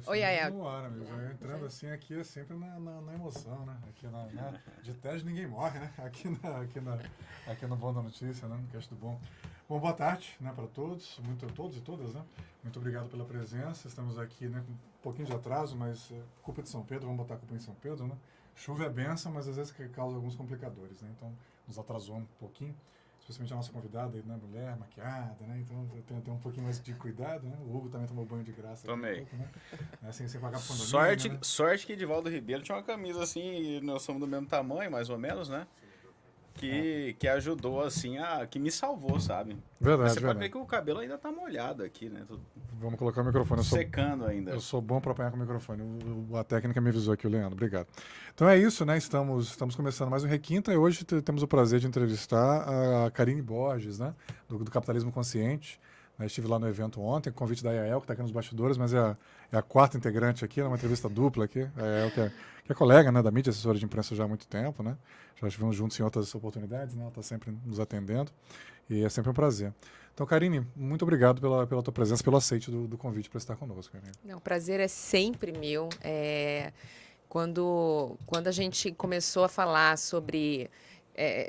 Oi, Ayá. No ar, amigo. Já entrando assim aqui é sempre na emoção, né? Aqui de teste ninguém morre, né? Aqui no Bom da Notícia, né? No Cast do Bom. Bom, boa tarde, né, para todos, todos e todas, né? Muito obrigado pela presença. Estamos aqui, né, com um pouquinho de atraso, mas culpa de São Pedro, vamos botar a culpa em São Pedro, né? Chuva é benção, mas às vezes causa alguns complicadores, né? Então, nos atrasou um pouquinho. Especialmente a nossa convidada, né, mulher, maquiada, né? Então tem um pouquinho mais de cuidado, né? O Hugo também tomou banho de graça. Tomei. Um pouco, né? Sem pagar condomínio, Sorte, né? sorte que Edivaldo Ribeiro tinha uma camisa assim, e nós somos do mesmo tamanho, mais ou menos, né? Que ajudou, assim, que me salvou, sabe? Verdade, Mas você verdade. pode ver que o cabelo ainda tá molhado aqui, né? Tô Vamos colocar o microfone. secando ainda. Eu sou bom para apanhar com o microfone. A técnica me avisou aqui, o Leandro. Obrigado. Então é isso, né? Estamos começando mais um Requinta e hoje temos o prazer de entrevistar a Karine Borges, né? Do Capitalismo Consciente. Eu estive lá no evento ontem, convite da Yael, que está aqui nos bastidores, mas é a quarta integrante aqui, numa entrevista dupla aqui. A Yael, que é colega, né, da mídia, assessora de imprensa já há muito tempo, né? Já estivemos juntos em outras oportunidades, né? Ela está sempre nos atendendo e é sempre um prazer. Então, Karine, muito obrigado pela tua presença, pelo aceite do convite para estar conosco. Karine. Não, o prazer é sempre meu. Quando a gente começou a falar sobre,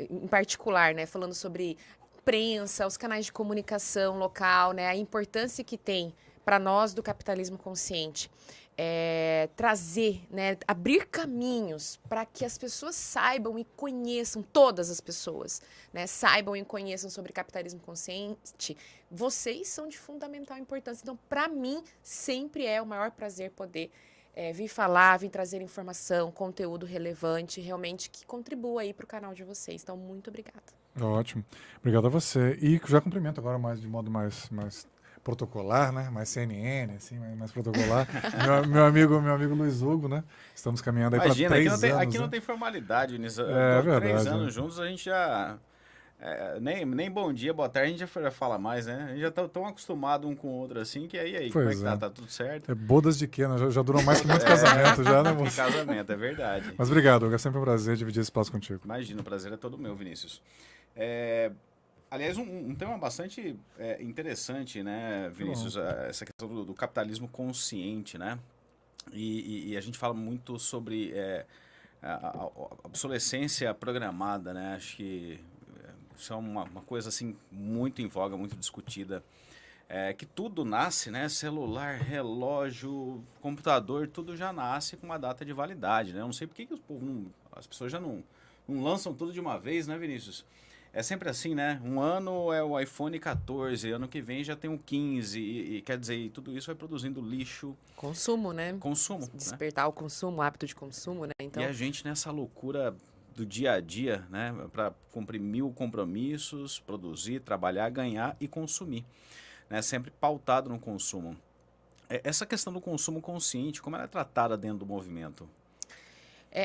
em particular, né, falando sobre imprensa, os canais de comunicação local, né, a importância que tem para nós do capitalismo consciente, trazer, né, abrir caminhos para que as pessoas saibam e conheçam, todas as pessoas, né, saibam e conheçam sobre capitalismo consciente, vocês são de fundamental importância. Então, para mim, sempre é o maior prazer poder vir falar, vir trazer informação, conteúdo relevante, realmente que contribua aí para o canal de vocês. Então, muito obrigada. Ótimo. Obrigado a você. E já cumprimento agora de modo mais protocolar, né? Mais CNN, assim, mais protocolar. meu amigo Luiz Hugo, né? Estamos caminhando aí para 3 anos. Aqui né? não tem formalidade, Vinícius. É verdade. 3 anos juntos, a gente já... nem bom dia, boa tarde, a gente já fala mais, né? A gente já tá tão acostumado um com o outro assim, que aí como é que tá? Tá tudo certo? Bodas de quê, né? Já duram mais que muitos casamentos já, né, moço? Casamento, é verdade. Mas obrigado, Hugo. É sempre um prazer dividir esse espaço contigo. Imagina, o prazer é todo meu, Vinícius. Aliás, um tema bastante interessante, né, Vinícius? Essa questão do capitalismo consciente, né? E a gente fala muito sobre a obsolescência programada, né? Acho que isso é uma coisa assim muito em voga, muito discutida. Que tudo nasce, né? Celular, relógio, computador, tudo já nasce com uma data de validade, né? Eu não sei por que as pessoas já não lançam tudo de uma vez, né, Vinícius? É sempre assim, né? Um ano é o iPhone 14, ano que vem já tem um 15, e quer dizer, tudo isso vai produzindo lixo. Consumo, né? Consumo. Despertar o consumo, o hábito de consumo, né? Então... E a gente nessa loucura do dia a dia, né? Para cumprir 1000 compromissos, produzir, trabalhar, ganhar e consumir. Né? Sempre pautado no consumo. Essa questão do consumo consciente, como ela é tratada dentro do movimento?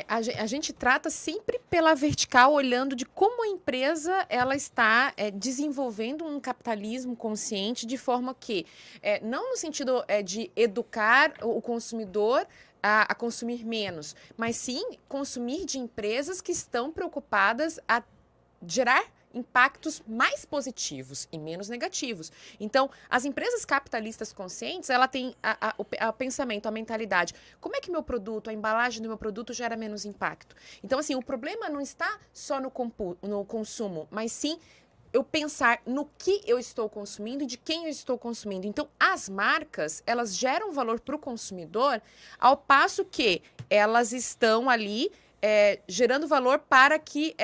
A gente trata sempre pela vertical, olhando de como a empresa ela está desenvolvendo um capitalismo consciente de forma que, não no sentido de educar o consumidor a consumir menos, mas sim consumir de empresas que estão preocupadas a gerar impactos mais positivos e menos negativos. Então, as empresas capitalistas conscientes, ela tem o pensamento, a mentalidade. Como é que meu produto, a embalagem do meu produto gera menos impacto? Então, assim, o problema não está só no consumo, mas sim eu pensar no que eu estou consumindo e de quem eu estou consumindo. Então, as marcas, elas geram valor para o consumidor, ao passo que elas estão ali gerando valor para que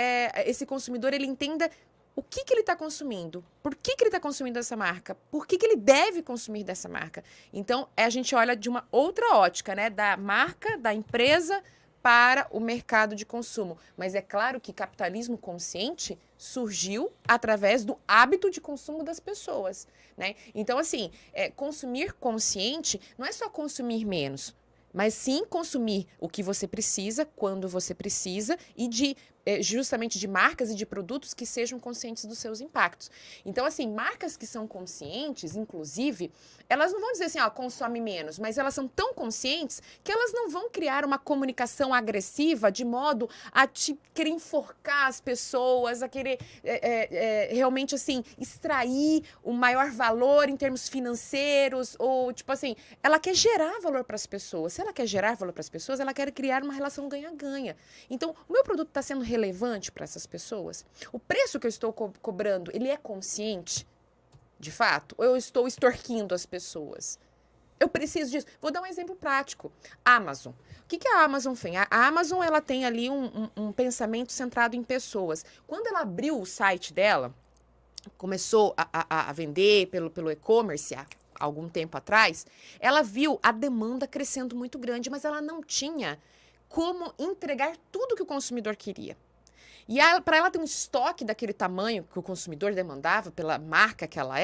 esse consumidor ele entenda o que ele está consumindo, por que ele está consumindo essa marca, por que ele deve consumir dessa marca. Então, a gente olha de uma outra ótica, né? Da marca, da empresa para o mercado de consumo. Mas é claro que capitalismo consciente surgiu através do hábito de consumo das pessoas, né? Então, assim, consumir consciente não é só consumir menos, mas sim consumir o que você precisa, quando você precisa, e de justamente de marcas e de produtos que sejam conscientes dos seus impactos. Então, assim, marcas que são conscientes, inclusive, elas não vão dizer assim, ó, consome menos, mas elas são tão conscientes que elas não vão criar uma comunicação agressiva de modo a te querer enforcar as pessoas, a querer realmente, assim, extrair o maior valor em termos financeiros, ou, tipo assim, ela quer gerar valor para as pessoas. Se ela quer gerar valor para as pessoas, ela quer criar uma relação ganha-ganha. Então, o meu produto está sendo relevante para essas pessoas? O preço que eu estou cobrando, ele é consciente, de fato? Ou eu estou extorquindo as pessoas? Eu preciso disso. Vou dar um exemplo prático. Amazon. O que a Amazon fez? A Amazon, ela tem ali um pensamento centrado em pessoas. Quando ela abriu o site dela, começou a vender pelo e-commerce há algum tempo atrás, ela viu a demanda crescendo muito grande, mas ela não tinha como entregar tudo que o consumidor queria. E para ela ter um estoque daquele tamanho que o consumidor demandava, pela marca que ela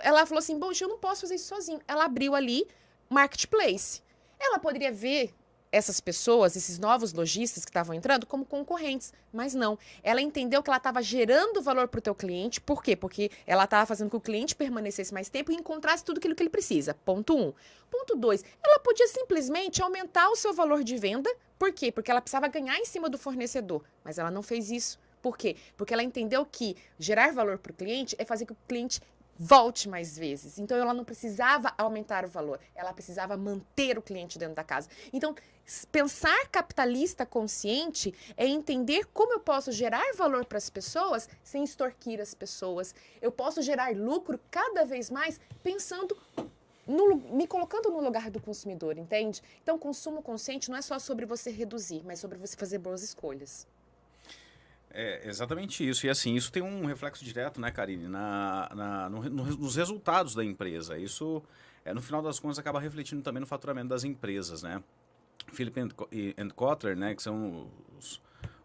ela falou assim, bom, eu não posso fazer isso sozinho. Ela abriu ali Marketplace. Ela poderia ver essas pessoas, esses novos lojistas que estavam entrando, como concorrentes, mas não. Ela entendeu que ela estava gerando valor para o teu cliente. Por quê? Porque ela estava fazendo com que o cliente permanecesse mais tempo e encontrasse tudo aquilo que ele precisa. Ponto 1. Ponto 2. Ela podia simplesmente aumentar o seu valor de venda. Por quê? Porque ela precisava ganhar em cima do fornecedor. Mas ela não fez isso. Por quê? Porque ela entendeu que gerar valor para o cliente é fazer com que o cliente volte mais vezes. Então, ela não precisava aumentar o valor, ela precisava manter o cliente dentro da casa. Então, pensar capitalista consciente é entender como eu posso gerar valor para as pessoas sem extorquir as pessoas. Eu posso gerar lucro cada vez mais pensando me colocando no lugar do consumidor, entende? Então, consumo consciente não é só sobre você reduzir, mas sobre você fazer boas escolhas. É exatamente isso. E assim, isso tem um reflexo direto, né, Karine, nos resultados da empresa. Isso, no final das contas, acaba refletindo também no faturamento das empresas, né? Philip and Kotler, né, que são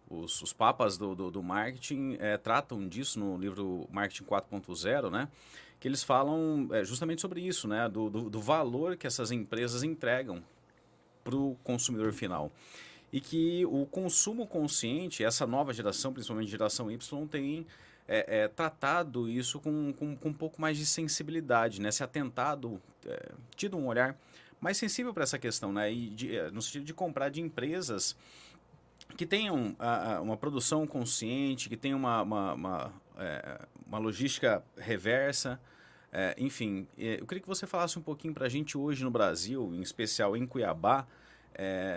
os papas do marketing, tratam disso no livro Marketing 4.0, né? Que eles falam justamente sobre isso, né? Do valor que essas empresas entregam para o consumidor final. E que o consumo consciente, essa nova geração, principalmente geração Y, tem tratado isso com um pouco mais de sensibilidade, né? Se atentado, tido um olhar mais sensível para essa questão, né? E no sentido de comprar de empresas que tenham uma produção consciente, que tenham uma logística reversa. Enfim, eu queria que você falasse um pouquinho para a gente hoje no Brasil, em especial em Cuiabá,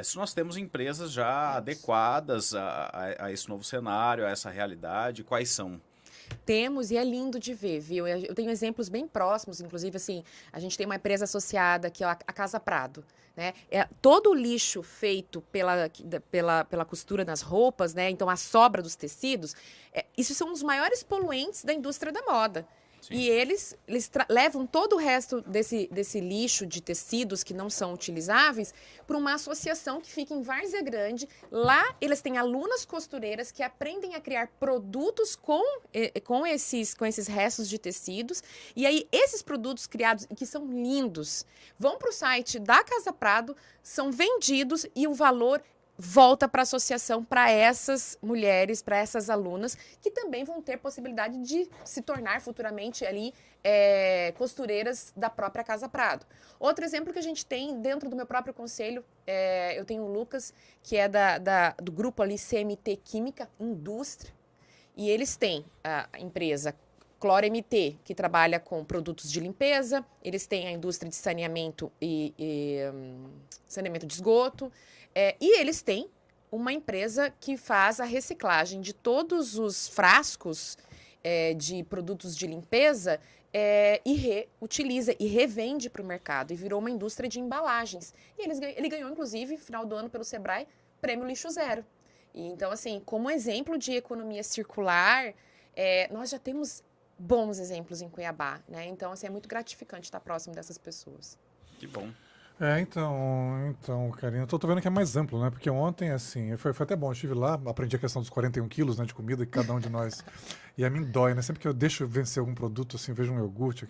se nós temos empresas já adequadas a esse novo cenário, a essa realidade, quais são? Temos, e é lindo de ver, viu? Eu tenho exemplos bem próximos, inclusive, assim, a gente tem uma empresa associada que é a Casa Prado, né? Todo o lixo feito pela costura nas roupas, né? Então, a sobra dos tecidos, isso são os maiores poluentes da indústria da moda. Sim. E eles levam todo o resto desse lixo de tecidos que não são utilizáveis para uma associação que fica em Várzea Grande. Lá eles têm alunas costureiras que aprendem a criar produtos com esses restos de tecidos. E aí esses produtos criados, que são lindos, vão para o site da Casa Prado, são vendidos e o valor volta para a associação, para essas mulheres, para essas alunas, que também vão ter possibilidade de se tornar futuramente ali costureiras da própria Casa Prado. Outro exemplo que a gente tem dentro do meu próprio conselho, eu tenho o Lucas, que é do grupo ali CMT Química Indústria, e eles têm a empresa Cloro MT, que trabalha com produtos de limpeza, eles têm a indústria de saneamento e saneamento de esgoto, e eles têm uma empresa que faz a reciclagem de todos os frascos de produtos de limpeza e reutiliza e revende para o mercado. E virou uma indústria de embalagens. E ele ganhou, inclusive, no final do ano, pelo Sebrae, Prêmio Lixo Zero. E, então, assim, como exemplo de economia circular, nós já temos bons exemplos em Cuiabá, né? Então, assim, é muito gratificante estar próximo dessas pessoas. Que bom. Então, Karine, eu tô vendo que é mais amplo, né? Porque ontem, assim, foi até bom, eu estive lá, aprendi a questão dos 41 quilos, né, de comida que cada um de nós E a mim dói, né? Sempre que eu deixo vencer algum produto, assim, vejo um iogurte,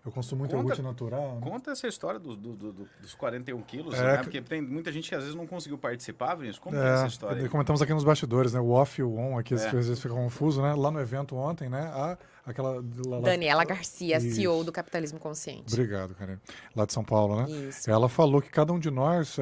eu consumo muito iogurte natural. Né? Conta essa história dos 41 quilos, É, né? Porque tem muita gente que às vezes não conseguiu participar, Vinícius. Como é essa história aí? Comentamos aqui nos bastidores, né? O off e o on, aqui às vezes fica confuso, né? Lá no evento ontem, né? Daniela Garcia, Isso. CEO do Capitalismo Consciente. Obrigado, Karine. Lá de São Paulo, né? Isso. Ela falou que cada um de nós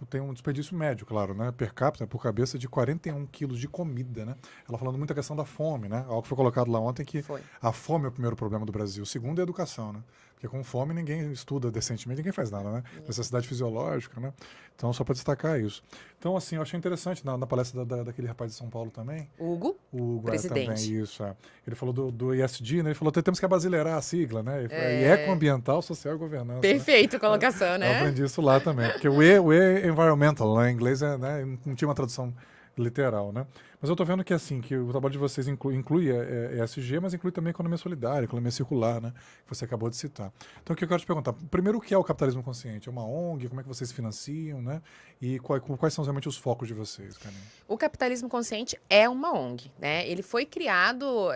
tem um desperdício médio, claro, né? Per capita, por cabeça, de 41 quilos de comida, né? Ela falando muito a questão da fome, né? Algo que foi colocado lá ontem, que a fome é o primeiro problema do Brasil. O segundo é a educação, né? Porque com fome ninguém estuda decentemente, ninguém faz nada, né? Necessidade fisiológica, né? Então, só para destacar isso. Então, assim, eu achei interessante na palestra daquele rapaz de São Paulo também. Hugo presidente. Também, isso. Ele falou do ESG, né? Ele falou que temos que abrasileirar a sigla, né? Ecoambiental, social e governança. Perfeito, colocação, né? Eu aprendi isso lá também. Porque o E environmental, né? Em inglês, não tinha uma tradução literal, né? Mas eu estou vendo que assim, que o trabalho de vocês inclui ESG, mas inclui também economia solidária, economia circular, né? Que você acabou de citar. Então, o que eu quero te perguntar? Primeiro, o que é o capitalismo consciente? É uma ONG? Como é que vocês se financiam, né? E quais são realmente os focos de vocês, Karine? O capitalismo consciente é uma ONG, né? Ele foi criado,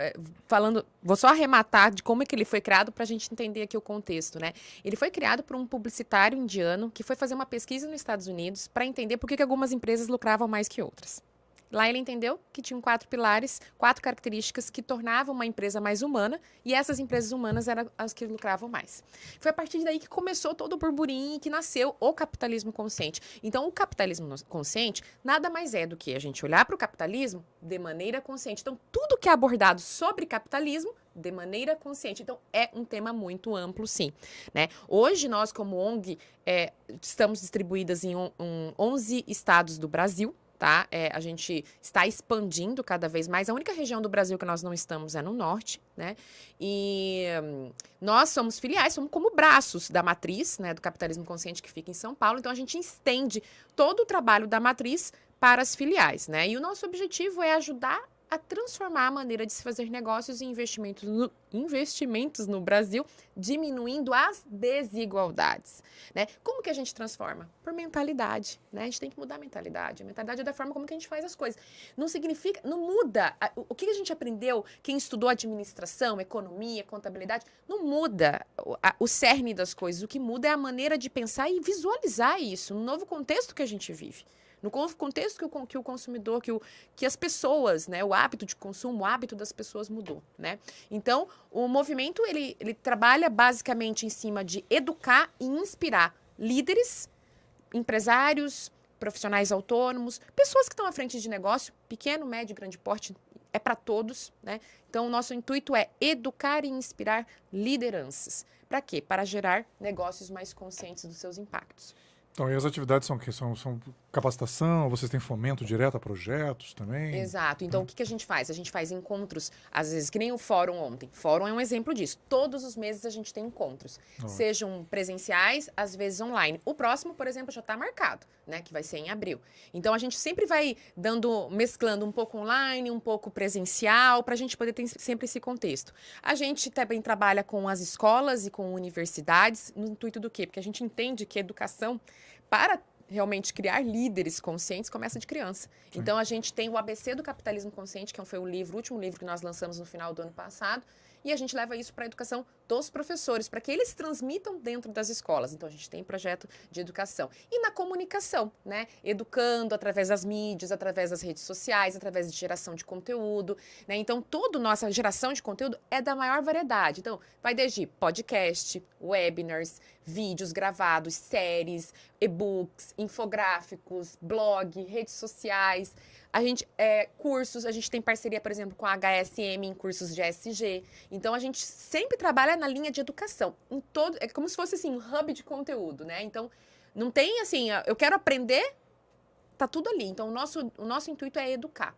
vou só arrematar de como é que ele foi criado para a gente entender aqui o contexto, né? Ele foi criado por um publicitário indiano que foi fazer uma pesquisa nos Estados Unidos para entender por que algumas empresas lucravam mais que outras. Lá ele entendeu que tinham 4 pilares, 4 características que tornavam uma empresa mais humana, e essas empresas humanas eram as que lucravam mais. Foi a partir daí que começou todo o burburinho e que nasceu o capitalismo consciente. Então, o capitalismo consciente nada mais é do que a gente olhar para o capitalismo de maneira consciente. Então, tudo que é abordado sobre capitalismo de maneira consciente. Então, é um tema muito amplo, sim. Né? Hoje, nós, como ONG, estamos distribuídas em 11 estados do Brasil. Tá? A gente está expandindo cada vez mais. A única região do Brasil que nós não estamos é no norte, né? E nós somos filiais, somos como braços da matriz, né, do capitalismo consciente que fica em São Paulo. Então, a gente estende todo o trabalho da matriz para as filiais, né? E o nosso objetivo é ajudar a transformar a maneira de se fazer negócios e investimentos no Brasil, diminuindo as desigualdades, né? Como que a gente transforma? Por mentalidade, né? A gente tem que mudar a mentalidade. A mentalidade é da forma como que a gente faz as coisas. Não significa, não muda. O que a gente aprendeu, quem estudou administração, economia, contabilidade, não muda o cerne das coisas. O que muda é a maneira de pensar e visualizar isso no novo contexto que a gente vive. No contexto que o consumidor, que as pessoas, né, o hábito de consumo, o hábito das pessoas mudou, né? Então, o movimento, ele trabalha basicamente em cima de educar e inspirar líderes, empresários, profissionais autônomos, pessoas que estão à frente de negócio, pequeno, médio, grande porte, é para todos, né? Então, o nosso intuito é educar e inspirar lideranças. Para quê? Para gerar negócios mais conscientes dos seus impactos. Então, e as atividades são o quê? São capacitação? Vocês têm fomento direto a projetos também? Exato. Então, o que a gente faz? A gente faz encontros, às vezes, que nem o fórum ontem. Fórum é um exemplo disso. Todos os meses a gente tem encontros. Sejam presenciais, às vezes online. O próximo, por exemplo, já está marcado, né? Que vai ser em abril. Então, a gente sempre vai mesclando um pouco online, um pouco presencial, para a gente poder ter sempre esse contexto. A gente também trabalha com as escolas e com universidades, no intuito do quê? Porque a gente entende que a educação, para realmente criar líderes conscientes, começa de criança. Sim. Então, a gente tem o ABC do Capitalismo Consciente, que foi o último livro que nós lançamos no final do ano passado, e a gente leva isso para a educação dos professores, para que eles transmitam dentro das escolas. Então, a gente tem projeto de educação. E na comunicação, né? Educando através das mídias, através das redes sociais, através de geração de conteúdo, né? Então, toda nossa geração de conteúdo é da maior variedade. Então, vai desde podcast, webinars, vídeos gravados, séries, e-books, infográficos, blog, redes sociais. A gente, cursos, a gente tem parceria, por exemplo, com a HSM em cursos de ESG. Então, a gente sempre trabalha na linha de educação. É como se fosse, assim, um hub de conteúdo, né? Então, não tem, assim, eu quero aprender, tá tudo ali. Então, o nosso intuito é educar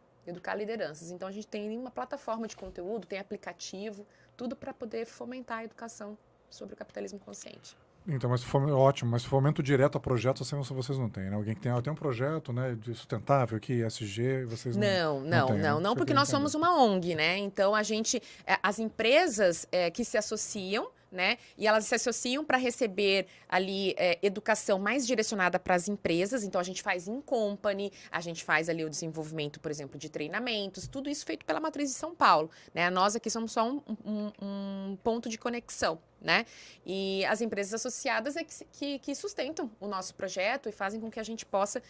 lideranças. Então, a gente tem uma plataforma de conteúdo, tem aplicativo, tudo para poder fomentar a educação sobre o capitalismo consciente. Então, ótimo, mas fomento direto a projetos assim, vocês não têm, né? Alguém que tem um projeto, né, de sustentável, que ESG, vocês não, porque nós somos uma ONG, né? Então, as empresas que se associam né? E elas se associam para receber ali educação mais direcionada para as empresas. Então, a gente faz in company, a gente faz ali o desenvolvimento, por exemplo, de treinamentos, tudo isso feito pela Matriz de São Paulo, né? Nós aqui somos só um ponto de conexão, né? E as empresas associadas é que sustentam o nosso projeto e fazem com que a gente possa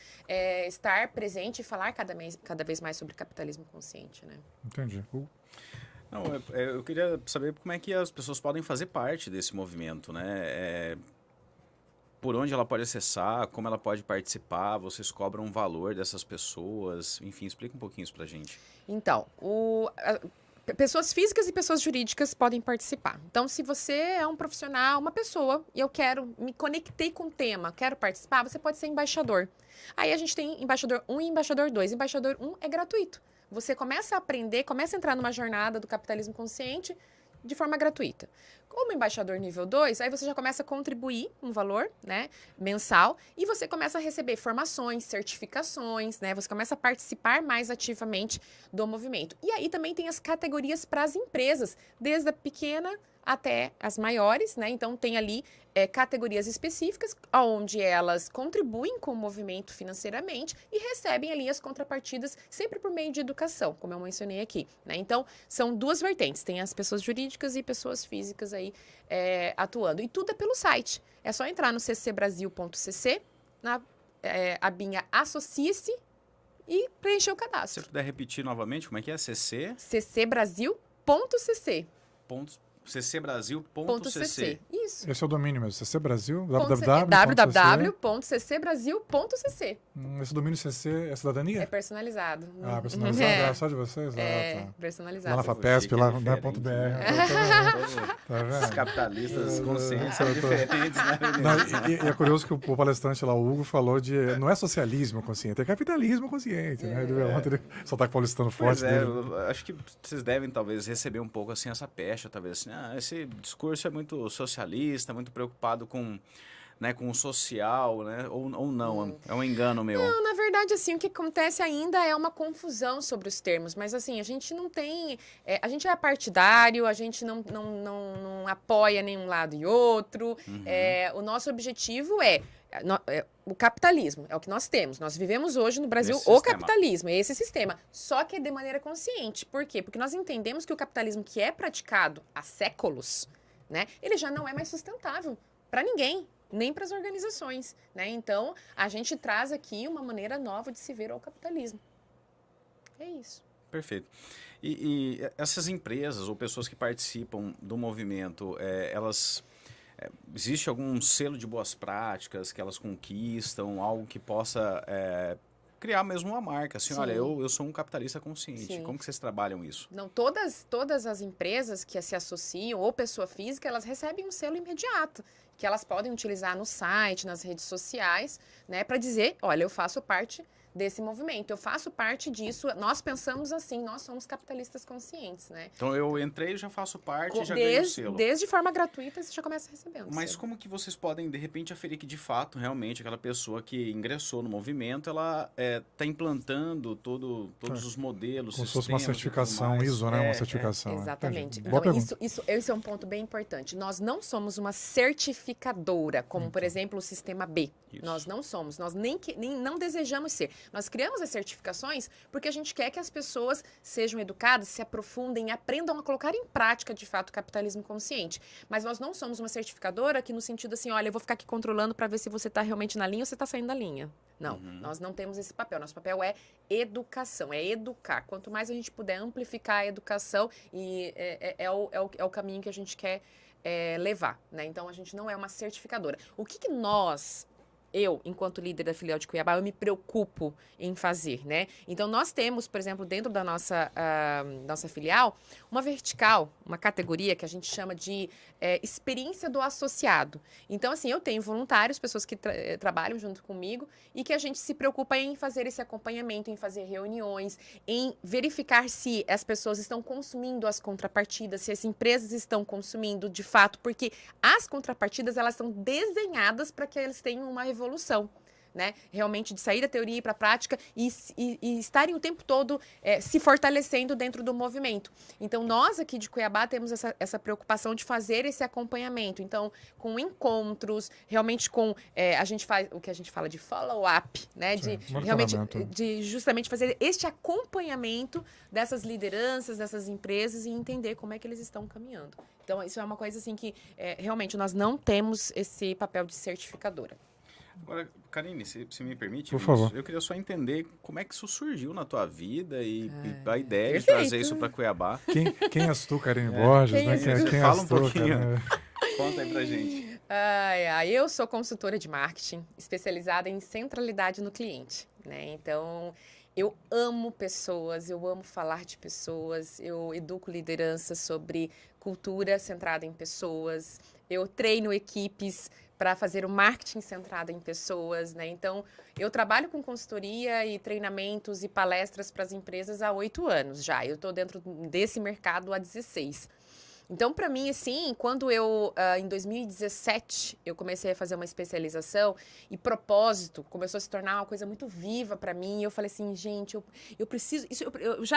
estar presente e falar cada vez mais sobre capitalismo consciente, né? Entendi. Não, eu queria saber como é que as pessoas podem fazer parte desse movimento, né? Por onde ela pode acessar, como ela pode participar, vocês cobram um valor dessas pessoas, enfim, explica um pouquinho isso pra gente. Então, pessoas físicas e pessoas jurídicas podem participar. Então, se você é um profissional, uma pessoa, e eu me conectei com o tema, quero participar, você pode ser embaixador. Aí a gente tem embaixador 1 e embaixador 2. Embaixador 1 é gratuito. Você começa a aprender, começa a entrar numa jornada do capitalismo consciente de forma gratuita. Como embaixador nível 2, aí você já começa a contribuir um valor, né, mensal, e você começa a receber formações, certificações, né, você começa a participar mais ativamente do movimento. E aí também tem as categorias para as empresas, desde a pequena até as maiores, né? Então tem ali categorias específicas onde elas contribuem com o movimento financeiramente e recebem ali as contrapartidas sempre por meio de educação, como eu mencionei aqui, né? Então são duas vertentes, tem as pessoas jurídicas e pessoas físicas aí atuando. E tudo é pelo site. É só entrar no ccbrasil.cc, na abinha Associe-se e preencher o cadastro. Se você puder repetir novamente, como é que é? ccbrasil.cc. ccbrasil.cc. Isso. Esse é o domínio mesmo, CC Brasil, www.ccbrasil.cc. Esse domínio CC é cidadania? É personalizado. Personalizado, só de vocês? Tá. Personalizado. Lá na FAPESP, lá no .br. Tá vendo? Os capitalistas conscientes são diferentes, né? E é curioso que o palestrante lá, o Hugo, falou não é socialismo consciente, é capitalismo consciente, né? Ele só tá paulistano forte. Eu acho que vocês devem talvez receber um pouco assim essa pecha, talvez assim, esse discurso é muito socialista, muito preocupado com o social, né? Ou não, é um engano meu. Não, na verdade, assim, o que acontece ainda é uma confusão sobre os termos, mas assim, a gente não tem, a gente é partidário, a gente não apoia nenhum lado e outro, o nosso objetivo o capitalismo, é o que nós temos. Nós vivemos hoje no Brasil capitalismo, é esse sistema. Só que é de maneira consciente. Por quê? Porque nós entendemos que o capitalismo que é praticado há séculos, né, ele já não é mais sustentável para ninguém, nem para as organizações, né? Então, a gente traz aqui uma maneira nova de se ver ao capitalismo. É isso. Perfeito. E essas empresas ou pessoas que participam do movimento, existe algum selo de boas práticas que elas conquistam, algo que possa criar mesmo uma marca? Assim, olha, eu sou um capitalista consciente. Sim. Como que vocês trabalham isso? Não, todas as empresas que se associam, ou pessoa física, elas recebem um selo imediato, que elas podem utilizar no site, nas redes sociais, né, para dizer, olha, eu faço parte desse movimento, eu faço parte disso, nós pensamos assim, nós somos capitalistas conscientes, né? Então eu entrei, já faço parte, já ganhei o selo. Desde forma gratuita, você já começa recebendo. Mas como que vocês podem, de repente, aferir que de fato, realmente, aquela pessoa que ingressou no movimento, ela está implantando todos os modelos, como se fosse uma certificação ISO, né? Uma certificação. Exatamente. Então, esse é um ponto bem importante. Nós não somos uma certificadora, como, por exemplo, o Sistema B. Isso. Nós não somos, nós nem não desejamos ser. Nós criamos as certificações porque a gente quer que as pessoas sejam educadas, se aprofundem, aprendam a colocar em prática, de fato, o capitalismo consciente. Mas nós não somos uma certificadora que no sentido assim, olha, eu vou ficar aqui controlando para ver se você está realmente na linha ou você está saindo da linha. Não, nós não temos esse papel. Nosso papel é educação, é educar. Quanto mais a gente puder amplificar a educação, e é o caminho que a gente quer levar, né? Então, a gente não é uma certificadora. O que eu, enquanto líder da filial de Cuiabá, eu me preocupo em fazer, né? Então, nós temos, por exemplo, dentro da nossa filial, uma vertical, uma categoria que a gente chama de experiência do associado. Então, assim, eu tenho voluntários, pessoas que trabalham junto comigo e que a gente se preocupa em fazer esse acompanhamento, em fazer reuniões, em verificar se as pessoas estão consumindo as contrapartidas, se as empresas estão consumindo de fato, porque as contrapartidas, elas são desenhadas para que eles tenham uma evolução, né? Realmente de sair da teoria e para a prática e estarem o tempo todo se fortalecendo dentro do movimento. Então, nós aqui de Cuiabá temos essa preocupação de fazer esse acompanhamento. Então, com encontros, realmente com... a gente faz o que a gente fala de follow-up, né? Sim, Realmente, monitoramento. de justamente fazer este acompanhamento dessas lideranças, dessas empresas e entender como é que eles estão caminhando. Então, isso é uma coisa assim que realmente nós não temos esse papel de certificadora. Agora, Karine, se me permite, Por favor. eu queria só entender como é que isso surgiu na tua vida e a ideia de perfeito. trazer isso para Cuiabá. Quem és tu, Karine Borges? Quem Né? és tu? Quem Fala és um tu, pouquinho. cara? Conta aí pra gente. Eu sou consultora de marketing, especializada em centralidade no cliente, né? Então, eu amo pessoas, eu amo falar de pessoas, eu educo liderança sobre cultura centrada em pessoas, eu treino equipes para fazer o marketing centrado em pessoas, né? Então, eu trabalho com consultoria e treinamentos e palestras para as empresas há 8 anos já. Eu estou dentro desse mercado há 16. Então, para mim, assim, quando em 2017, eu comecei a fazer uma especialização e propósito começou a se tornar uma coisa muito viva para mim. Eu falei assim, gente, eu preciso...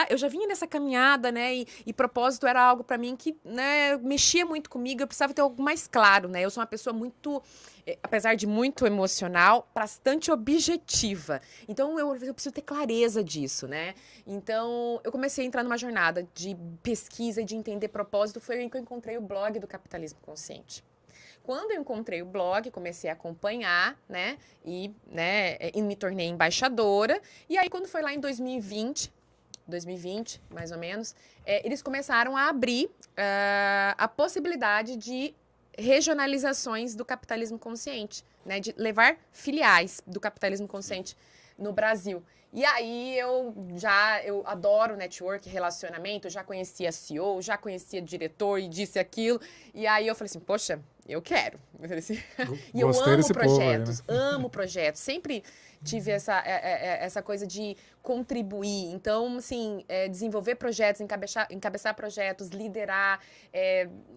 Eu já vinha nessa caminhada, né? E propósito era algo para mim que, né, mexia muito comigo. Eu precisava ter algo mais claro, né? Eu sou uma pessoa muito... apesar de muito emocional, bastante objetiva. Então, eu preciso ter clareza disso, né? Então, eu comecei a entrar numa jornada de pesquisa e de entender propósito. Foi aí que eu encontrei o blog do Capitalismo Consciente. Quando eu encontrei o blog, comecei a acompanhar, né? E me tornei embaixadora. E aí, quando foi lá em 2020, mais ou menos, eles começaram a abrir a possibilidade de regionalizações do capitalismo consciente, né, de levar filiais do capitalismo consciente no Brasil. E aí eu adoro network, relacionamento, já conhecia CEO, já conhecia diretor e disse aquilo. E aí eu falei assim, poxa, eu quero. Eu falei assim, e eu amo projetos, amo projetos. Sempre tive essa coisa de contribuir. Então, assim, desenvolver projetos, encabeçar projetos, liderar.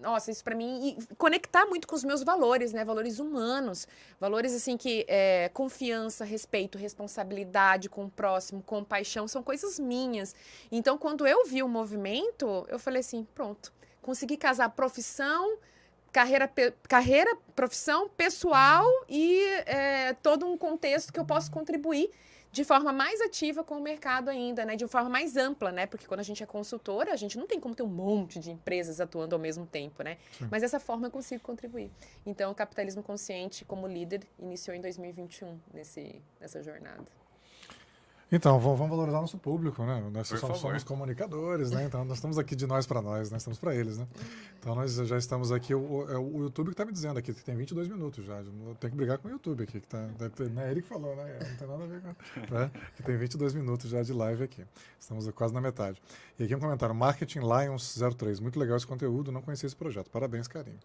Nossa, isso para mim... E conectar muito com os meus valores, né? Valores humanos. Valores, assim, que confiança, respeito, responsabilidade com o próximo, compaixão, são coisas minhas. Então, quando eu vi o movimento, eu falei assim, pronto. Consegui casar profissão... Carreira, profissão, pessoal e todo um contexto que eu posso contribuir de forma mais ativa com o mercado ainda, né? De forma mais ampla, né? Porque quando a gente é consultora, a gente não tem como ter um monte de empresas atuando ao mesmo tempo, né? Sim. Mas dessa forma eu consigo contribuir. Então, o Capitalismo Consciente, como líder, iniciou em 2021 nessa jornada. Então, vamos valorizar nosso público, né? Nós Por favor. somos comunicadores, né? Então, nós estamos aqui de nós para nós, nós estamos para eles, né? Então, nós já estamos aqui. O YouTube que está me dizendo aqui que tem 22 minutos já. Eu tenho que brigar com o YouTube aqui, que tá... Né? Ele que falou, né? Não tem nada a ver com... Né? Que tem 22 minutos já de live aqui. Estamos quase na metade. E aqui um comentário. Marketing Lions 03. Muito legal esse conteúdo, não conhecia esse projeto. Parabéns, Karine.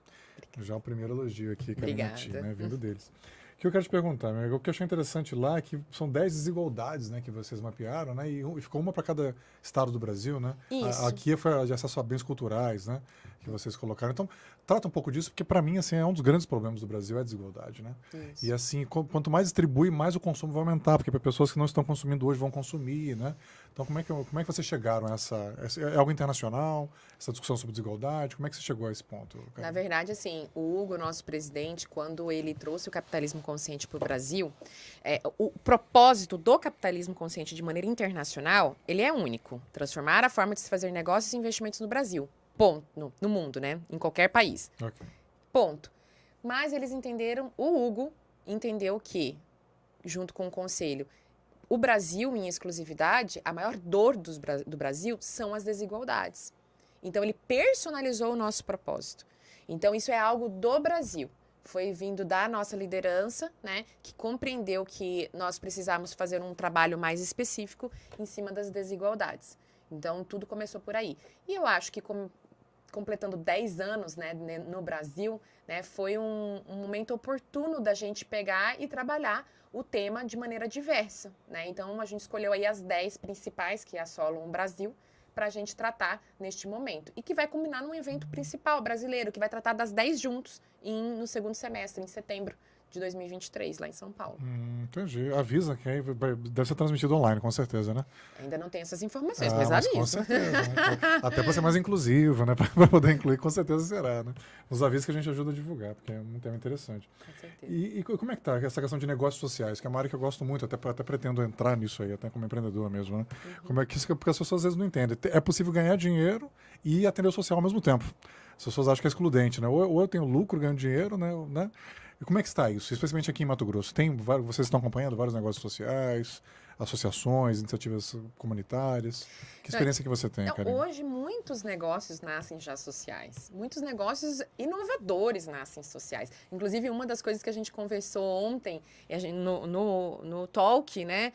Já o primeiro elogio aqui, Karine, né? Vindo deles. O que eu quero te perguntar, o que eu achei interessante lá é que são 10 desigualdades, né, que vocês mapearam, né, e ficou uma para cada estado do Brasil, né? Isso. Aqui foi de acesso a bens culturais, né, que vocês colocaram. Então, trata um pouco disso, porque para mim, assim, é um dos grandes problemas do Brasil, é a desigualdade, né? Isso. E assim, quanto mais distribui, mais o consumo vai aumentar, porque para pessoas que não estão consumindo hoje vão consumir, né? Então, como é que vocês chegaram a é algo internacional, essa discussão sobre desigualdade? Como é que você chegou a esse ponto, Karine? Na verdade, assim, o Hugo, nosso presidente, quando ele trouxe o capitalismo consciente para o Brasil, o propósito do capitalismo consciente de maneira internacional, ele é único. Transformar a forma de se fazer negócios e investimentos no Brasil. Ponto. No mundo, né? Em qualquer país. Okay. Ponto. Mas eles entenderam, o Hugo entendeu que, junto com o conselho, o Brasil, em exclusividade, a maior dor do Brasil são as desigualdades. Então, ele personalizou o nosso propósito. Então, isso é algo do Brasil. Foi vindo da nossa liderança, né, que compreendeu que nós precisávamos fazer um trabalho mais específico em cima das desigualdades. Então, tudo começou por aí. E eu acho que, completando 10 anos, né, no Brasil, né, foi um momento oportuno da gente pegar e trabalhar o tema de maneira diversa, né? Então, a gente escolheu aí as 10 principais que assolam o Brasil para a gente tratar neste momento. E que vai culminar num evento principal brasileiro, que vai tratar das 10 juntos no segundo semestre, em setembro de 2023, lá em São Paulo. Entendi. Avisa que aí deve ser transmitido online, com certeza, né? Ainda não tenho essas informações, mas aviso. Com certeza. Né? Até para ser mais inclusivo, né? Para poder incluir, com certeza será, né? Os avisos que a gente ajuda a divulgar, porque é um tema interessante. Com certeza. E como é que tá essa questão de negócios sociais, que é uma área que eu gosto muito, até pretendo entrar nisso aí, até como empreendedor mesmo, né? Como é que isso, porque as pessoas às vezes não entendem. É possível ganhar dinheiro e atender o social ao mesmo tempo. As pessoas acham que é excludente, né? Ou eu tenho lucro, ganho dinheiro, né? E como é que está isso? Especialmente aqui em Mato Grosso. Vocês estão acompanhando vários negócios sociais, associações, iniciativas comunitárias? Que experiência que você tem, Karine? Hoje, muitos negócios nascem já sociais. Muitos negócios inovadores nascem sociais. Inclusive, uma das coisas que a gente conversou ontem no talk, né?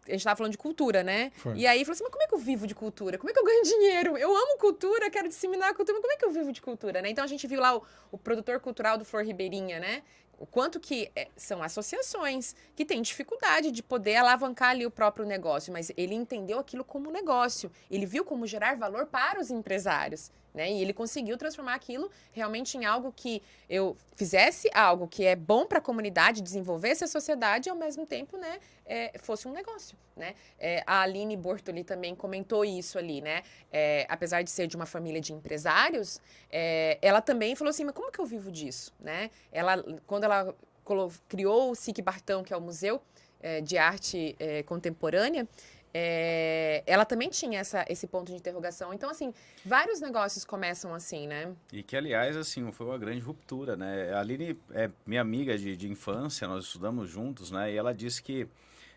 A gente estava falando de cultura, né? Foi. E aí, falou assim, mas como é que eu vivo de cultura? Como é que eu ganho dinheiro? Eu amo cultura, quero disseminar a cultura, mas como é que eu vivo de cultura, né? Então, a gente viu lá o produtor cultural do Flor Ribeirinha, né? O quanto que são associações que têm dificuldade de poder alavancar ali o próprio negócio, mas ele entendeu aquilo como negócio. Ele viu como gerar valor para os empresários, né? E ele conseguiu transformar aquilo realmente em algo que eu fizesse algo que é bom para a comunidade, desenvolvesse a sociedade e ao mesmo tempo, né, fosse um negócio, né? A Aline Bortoli também comentou isso ali, né? Apesar de ser de uma família de empresários, ela também falou assim, mas como que eu vivo disso, né? Quando ela criou o SIC Bartão, que é o Museu de Arte Contemporânea, ela também tinha esse ponto de interrogação. Então, assim, vários negócios começam assim, né? E que, aliás, assim, foi uma grande ruptura, né? A Aline é minha amiga de infância, nós estudamos juntos, né? E ela disse que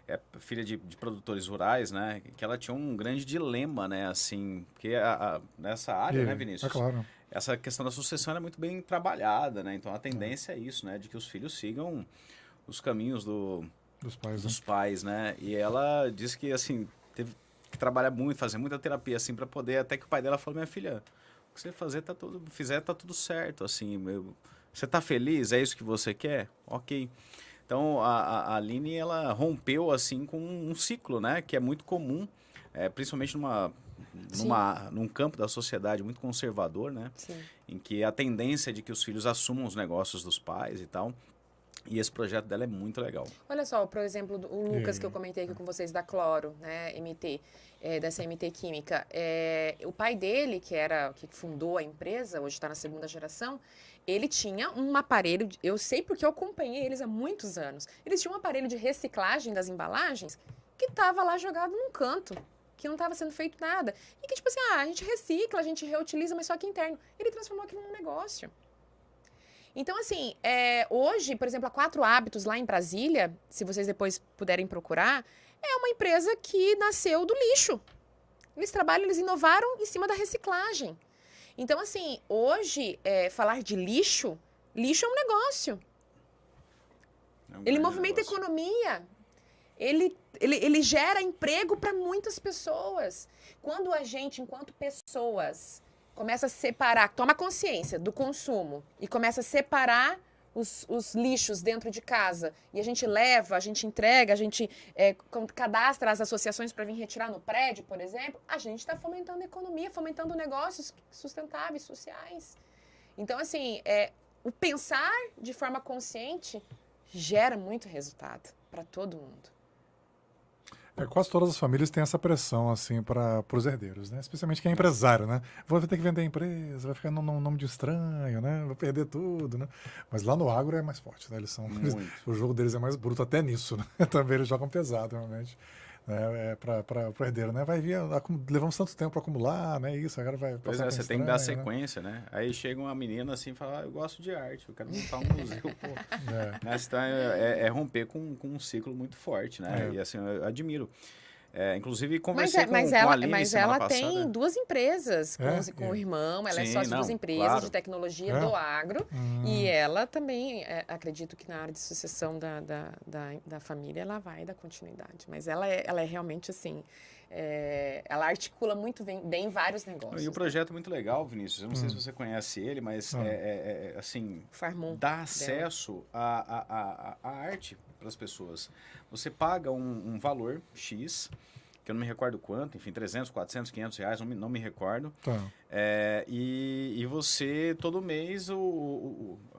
é filha de produtores rurais, né? Que ela tinha um grande dilema, né? Assim, porque nessa área, né, Vinícius? É claro. Essa questão da sucessão é muito bem trabalhada, né? Então, a tendência é isso, né? De que os filhos sigam os caminhos dos pais, né? E ela disse que, assim, teve que trabalhar muito, fazer muita terapia, assim, para poder, até que o pai dela falou, minha filha, o que você fizer tá tudo certo, assim, você tá feliz? É isso que você quer? Ok. Então, a Aline, ela rompeu, assim, com um ciclo, né? Que é muito comum, principalmente num campo da sociedade muito conservador, né? Sim. Em que a tendência é de que os filhos assumam os negócios dos pais e tal. E esse projeto dela é muito legal. Olha só, por exemplo, o Lucas que eu comentei aqui com vocês da Cloro, né, MT, dessa MT Química. O pai dele, que fundou a empresa, hoje está na segunda geração, ele tinha um aparelho, eu sei porque eu acompanhei eles há muitos anos, eles tinham um aparelho de reciclagem das embalagens que estava lá jogado num canto, que não estava sendo feito nada. E que tipo assim, a gente recicla, a gente reutiliza, mas só que interno. Ele transformou aquilo num negócio. Então, assim, hoje, por exemplo, a 4 Hábitos lá em Brasília, se vocês depois puderem procurar, é uma empresa que nasceu do lixo. Eles inovaram em cima da reciclagem. Então, assim, hoje, falar de lixo é um negócio. Ele movimenta a economia. Ele gera emprego para muitas pessoas. Quando a gente, enquanto pessoas, começa a separar, toma consciência do consumo e começa a separar os lixos dentro de casa e a gente leva, a gente entrega, a gente cadastra as associações para vir retirar no prédio, por exemplo, a gente está fomentando a economia, fomentando negócios sustentáveis, sociais. Então, assim, o pensar de forma consciente gera muito resultado para todo mundo. Quase todas as famílias têm essa pressão, assim, para os herdeiros, né? Especialmente quem é empresário, né? Vou ter que vender a empresa, vai ficar num nome de estranho, né? Vai perder tudo, né? Mas lá no agro é mais forte, né? O jogo deles é mais bruto até nisso, né? Também eles jogam pesado, realmente. Para o herdeiro, né? Vai vir, levamos tanto tempo para acumular, né? Isso, agora vai Pois passar você estranho, tem que dar sequência, né? Aí chega uma menina assim e fala, eu gosto de arte, eu quero montar um museu, pô. Então, romper com um ciclo muito forte, né? E assim, eu admiro. Inclusive, conversei com a Aline mas semana ela passada. tem 2 empresas com o irmão, ela é sócia de 2 empresas de tecnologia do agro, e ela também, acredito que na área de sucessão da família, ela vai dar continuidade. Mas ela é realmente assim, ela articula muito bem vários negócios. E o projeto é muito legal, Vinícius, eu não sei se você conhece ele, mas assim, dá acesso à arte para as pessoas. Você paga um valor X, que eu não me recordo quanto, enfim, 300, 400, 500 reais, não me recordo. E você, todo mês,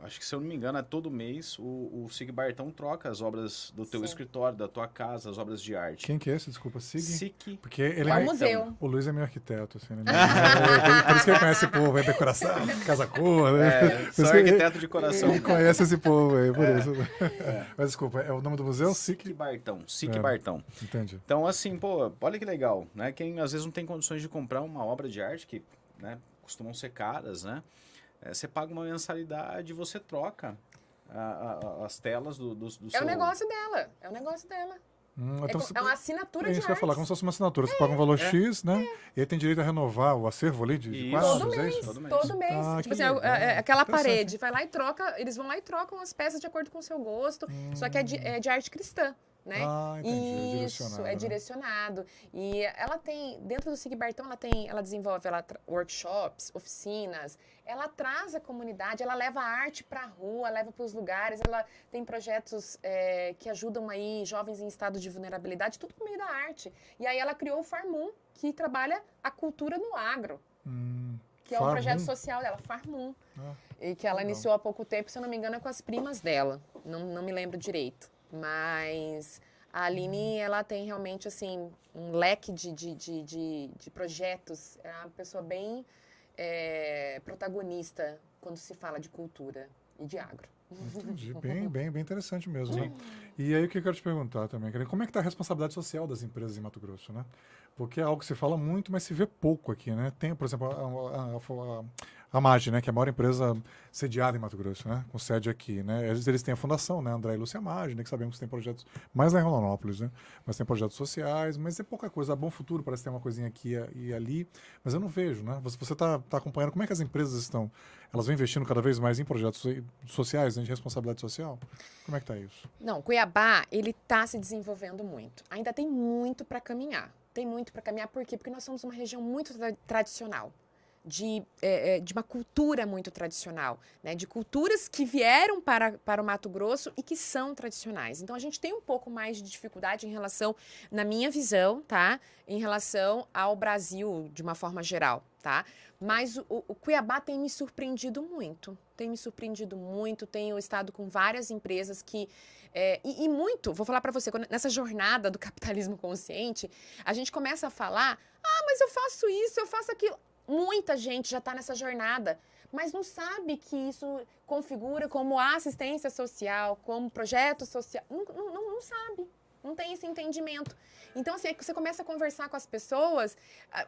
acho que se eu não me engano, todo mês, o SIC Bartão troca as obras do teu escritório, da tua casa, as obras de arte. Quem que é esse? Desculpa, SIC? SIC Porque ele É um é... museu. O Luiz é meu arquiteto, assim, né? Por isso que ele conhece esse povo, é decoração, casa-cor, né? Sou arquiteto de coração. Ele conhece esse povo aí, por isso. Mas desculpa, é o nome do museu? SIC Bartão. SIC É. Bartão. Entendi. Então, assim, pô, olha que legal, né? Quem às vezes não tem condições de comprar uma obra de arte, que, né, costumam ser caras, né? Você paga uma mensalidade e você troca as telas do seu... É o negócio dela. É o negócio dela. Então É uma assinatura é de isso que eu ia falar, como artes. se fosse uma assinatura. Você paga um valor X, né? E aí tem direito a renovar o acervo ali de Isso. quadros, Todo é mês, isso? Todo mês. todo mês. Ah, Tipo que assim, legal. aquela Interessante. parede, vai lá e troca, eles vão lá e trocam as peças de acordo com o seu gosto, só que é de arte cristã, né? Ah, entendi. Isso, Direcionado, é né? direcionado. E ela tem, dentro do SIC Bartão, ela desenvolve workshops, oficinas, ela traz a comunidade, ela leva a arte para a rua, leva para os lugares, ela tem projetos que ajudam aí jovens em estado de vulnerabilidade, tudo por meio da arte. E aí ela criou o Farmum, que trabalha a cultura no agro. Que é um Farmum? projeto social dela, Farmum. E que ela legal. iniciou há pouco tempo, se eu não me engano, é com as primas dela. Não me lembro direito. Mas a Aline, ela tem realmente, assim, um leque de projetos. É uma pessoa bem protagonista quando se fala de cultura e de agro. Entendi. Bem interessante mesmo, né? E aí o que eu quero te perguntar também, Karine, como é que está a responsabilidade social das empresas em Mato Grosso, né? Porque é algo que se fala muito, mas se vê pouco aqui, né? Tem, por exemplo, a MAGE, né? Que é a maior empresa sediada em Mato Grosso, né? Com sede aqui, né? Eles têm a fundação, né? André e Lúcia MAGE, né? Que sabemos que tem projetos, mais lá em Rondonópolis, né? Mas tem projetos sociais, mas é pouca coisa. A Bom Futuro parece ter uma coisinha aqui e ali, mas eu não vejo, né? Você está acompanhando, como é que as empresas estão? Elas vão investindo cada vez mais em projetos sociais, né? De responsabilidade social? Como é que está isso? Não, Cuiabá, ele está se desenvolvendo muito. Ainda tem muito para caminhar. Tem muito para caminhar, por quê? Porque nós somos uma região muito tradicional. De uma cultura muito tradicional, né? De culturas que vieram para o Mato Grosso e que são tradicionais. Então, a gente tem um pouco mais de dificuldade em relação, na minha visão, tá? Em relação ao Brasil, de uma forma geral, tá? Mas o Cuiabá tem me surpreendido muito. Tenho estado com várias empresas que... E muito, vou falar para você, nessa jornada do capitalismo consciente, a gente começa a falar, mas eu faço isso, eu faço aquilo. Muita gente já está nessa jornada, mas não sabe que isso configura como assistência social, como projeto social. Não sabe, não tem esse entendimento. Então, assim, você começa a conversar com as pessoas,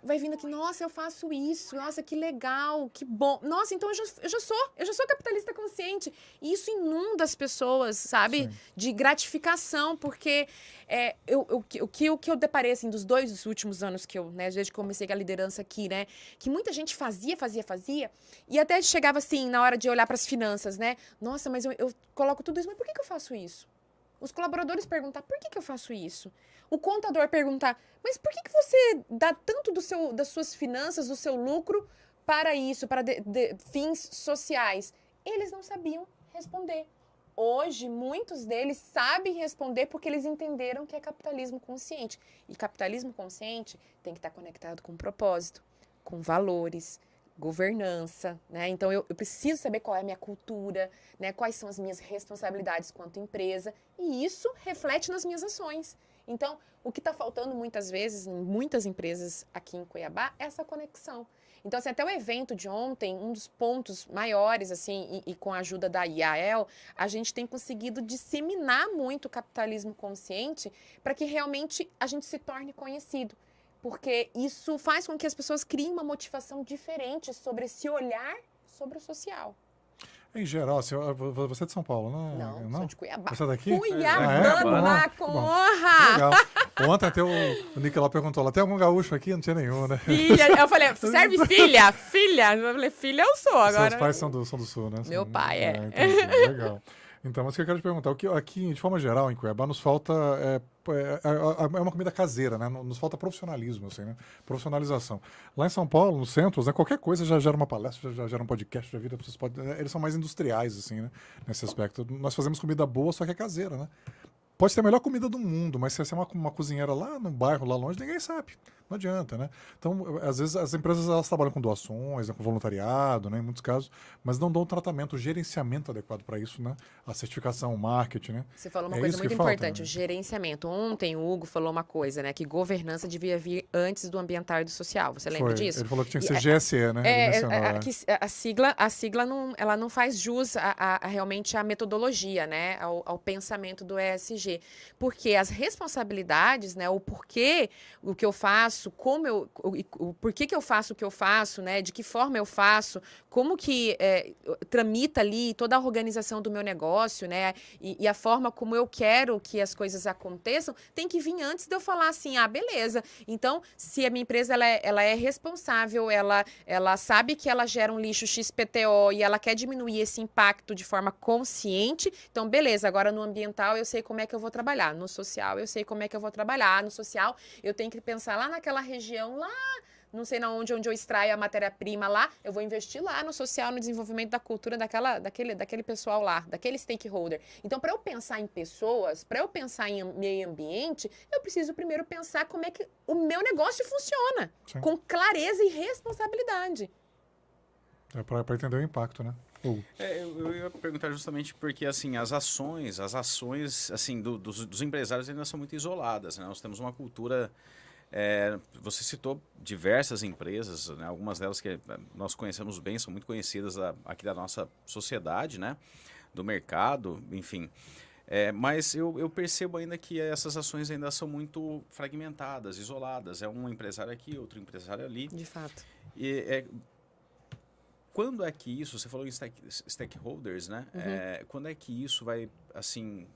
vai vindo aqui, nossa, eu faço isso, nossa, que legal, que bom. Nossa, então eu já sou capitalista consciente. E isso inunda as pessoas, sabe? Sim. De gratificação, porque o que eu deparei, assim, dos 2 últimos anos que eu, né, desde que comecei a liderança aqui, né, que muita gente fazia, e até chegava, assim, na hora de olhar para as finanças, né, nossa, mas eu coloco tudo isso, mas por que eu faço isso? Os colaboradores perguntar, por que eu faço isso? O contador perguntar, mas por que você dá tanto das suas finanças, do seu lucro, para isso, para fins sociais? Eles não sabiam responder. Hoje, muitos deles sabem responder porque eles entenderam que é capitalismo consciente. E capitalismo consciente tem que estar conectado com propósito, com valores, governança, né? Então, eu preciso saber qual é a minha cultura, né? Quais são as minhas responsabilidades quanto empresa, e isso reflete nas minhas ações. Então, o que está faltando muitas vezes em muitas empresas aqui em Cuiabá é essa conexão. Então, assim, até o evento de ontem, um dos pontos maiores, assim, e com a ajuda da IAEL, a gente tem conseguido disseminar muito o capitalismo consciente para que realmente a gente se torne conhecido. Porque isso faz com que as pessoas criem uma motivação diferente sobre esse olhar sobre o social. Em geral, você é de São Paulo, né? Não, sou de Cuiabá. Você é daqui? Cuiabana, com Bom. honra! Legal. Ontem até o Nicolau perguntou lá, tem algum gaúcho aqui? Não tinha nenhum, né? Filha, eu falei, serve filha? Filha? Eu falei, filha eu sou agora. Seus pais são do Sul, né? Meu pai é. Entendi. Legal. Então, mas o que eu quero te perguntar, o que aqui, de forma geral, em Cuiabá, nos falta é uma comida caseira, né? Nos falta profissionalismo, assim, né? Profissionalização. Lá em São Paulo, nos centros, né? Qualquer coisa já gera uma palestra, já gera um podcast, eles são mais industriais, assim, né? Nesse aspecto. Nós fazemos comida boa, só que é caseira, né? Pode ser a melhor comida do mundo, mas se você é uma cozinheira lá no bairro, lá longe, ninguém sabe. Não adianta, né? Então, às vezes, as empresas elas trabalham com doações, né, com voluntariado, né, em muitos casos, mas não dão um tratamento, o gerenciamento adequado para isso, né? A certificação, o marketing, né? Você falou uma É coisa isso que muito falta, importante, né? o gerenciamento. Ontem o Hugo falou uma coisa, né? Que governança devia vir antes do ambiental e do social. Você lembra Foi. disso? Ele falou que tinha que E ser GSE, né? Ele mencionou, a sigla não, ela não faz jus realmente à metodologia, né? Ao pensamento do ESG. Porque as responsabilidades, né? O porquê o que eu faço, o porquê que eu faço o que eu faço, né? De que forma eu faço, como que tramita ali toda a organização do meu negócio, né? E a forma como eu quero que as coisas aconteçam, tem que vir antes de eu falar assim, beleza. Então, se a minha empresa ela é responsável, ela sabe que ela gera um lixo XPTO e ela quer diminuir esse impacto de forma consciente, então, beleza, agora no ambiental eu sei como é que eu vou trabalhar, no social eu sei como é que eu vou trabalhar, no social eu tenho que pensar lá naquela região, lá não sei onde eu extraio a matéria-prima lá, eu vou investir lá no social, no desenvolvimento da cultura daquele pessoal lá, daquele stakeholder. Então, para eu pensar em pessoas, para eu pensar em meio ambiente, eu preciso primeiro pensar como é que o meu negócio funciona, Sim. com clareza e responsabilidade. É para entender o impacto, né? Eu ia perguntar justamente porque, assim, as ações, assim, dos empresários ainda são muito isoladas, né? Nós temos uma cultura... você citou diversas empresas, né? Algumas delas que nós conhecemos bem, são muito conhecidas aqui da nossa sociedade, né? Do mercado, enfim. Mas eu percebo ainda que essas ações ainda são muito fragmentadas, isoladas. É um empresário aqui, outro empresário ali. De fato. Quando é que isso, você falou em stakeholders, né? Uhum. Quando é que isso vai, assim,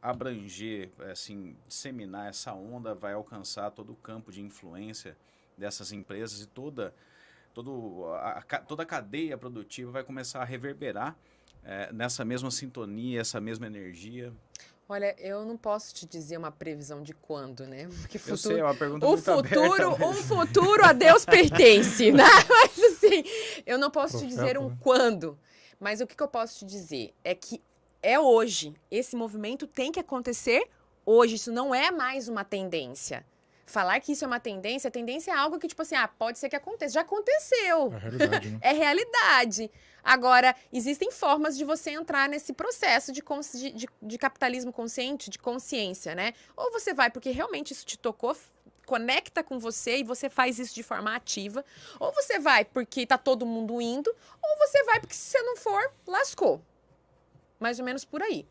abranger, assim, disseminar essa onda, vai alcançar todo o campo de influência dessas empresas e toda a cadeia produtiva vai começar a reverberar nessa mesma sintonia, essa mesma energia? Olha, eu não posso te dizer uma previsão de quando, né? Porque Eu sei, é uma pergunta muito aberta. Um futuro a Deus pertence, né? Mas assim, eu não posso te dizer um quando. Mas o que eu posso te dizer é que é hoje. Esse movimento tem que acontecer hoje. Isso não é mais uma tendência. Falar que isso é uma tendência, a tendência é algo que, tipo assim, pode ser que aconteça. Já aconteceu. É realidade, né? É realidade. Agora, existem formas de você entrar nesse processo de capitalismo consciente, de consciência, né? Ou você vai porque realmente isso te tocou, conecta com você e você faz isso de forma ativa. Ou você vai porque tá todo mundo indo. Ou você vai porque se você não for, lascou. Mais ou menos por aí.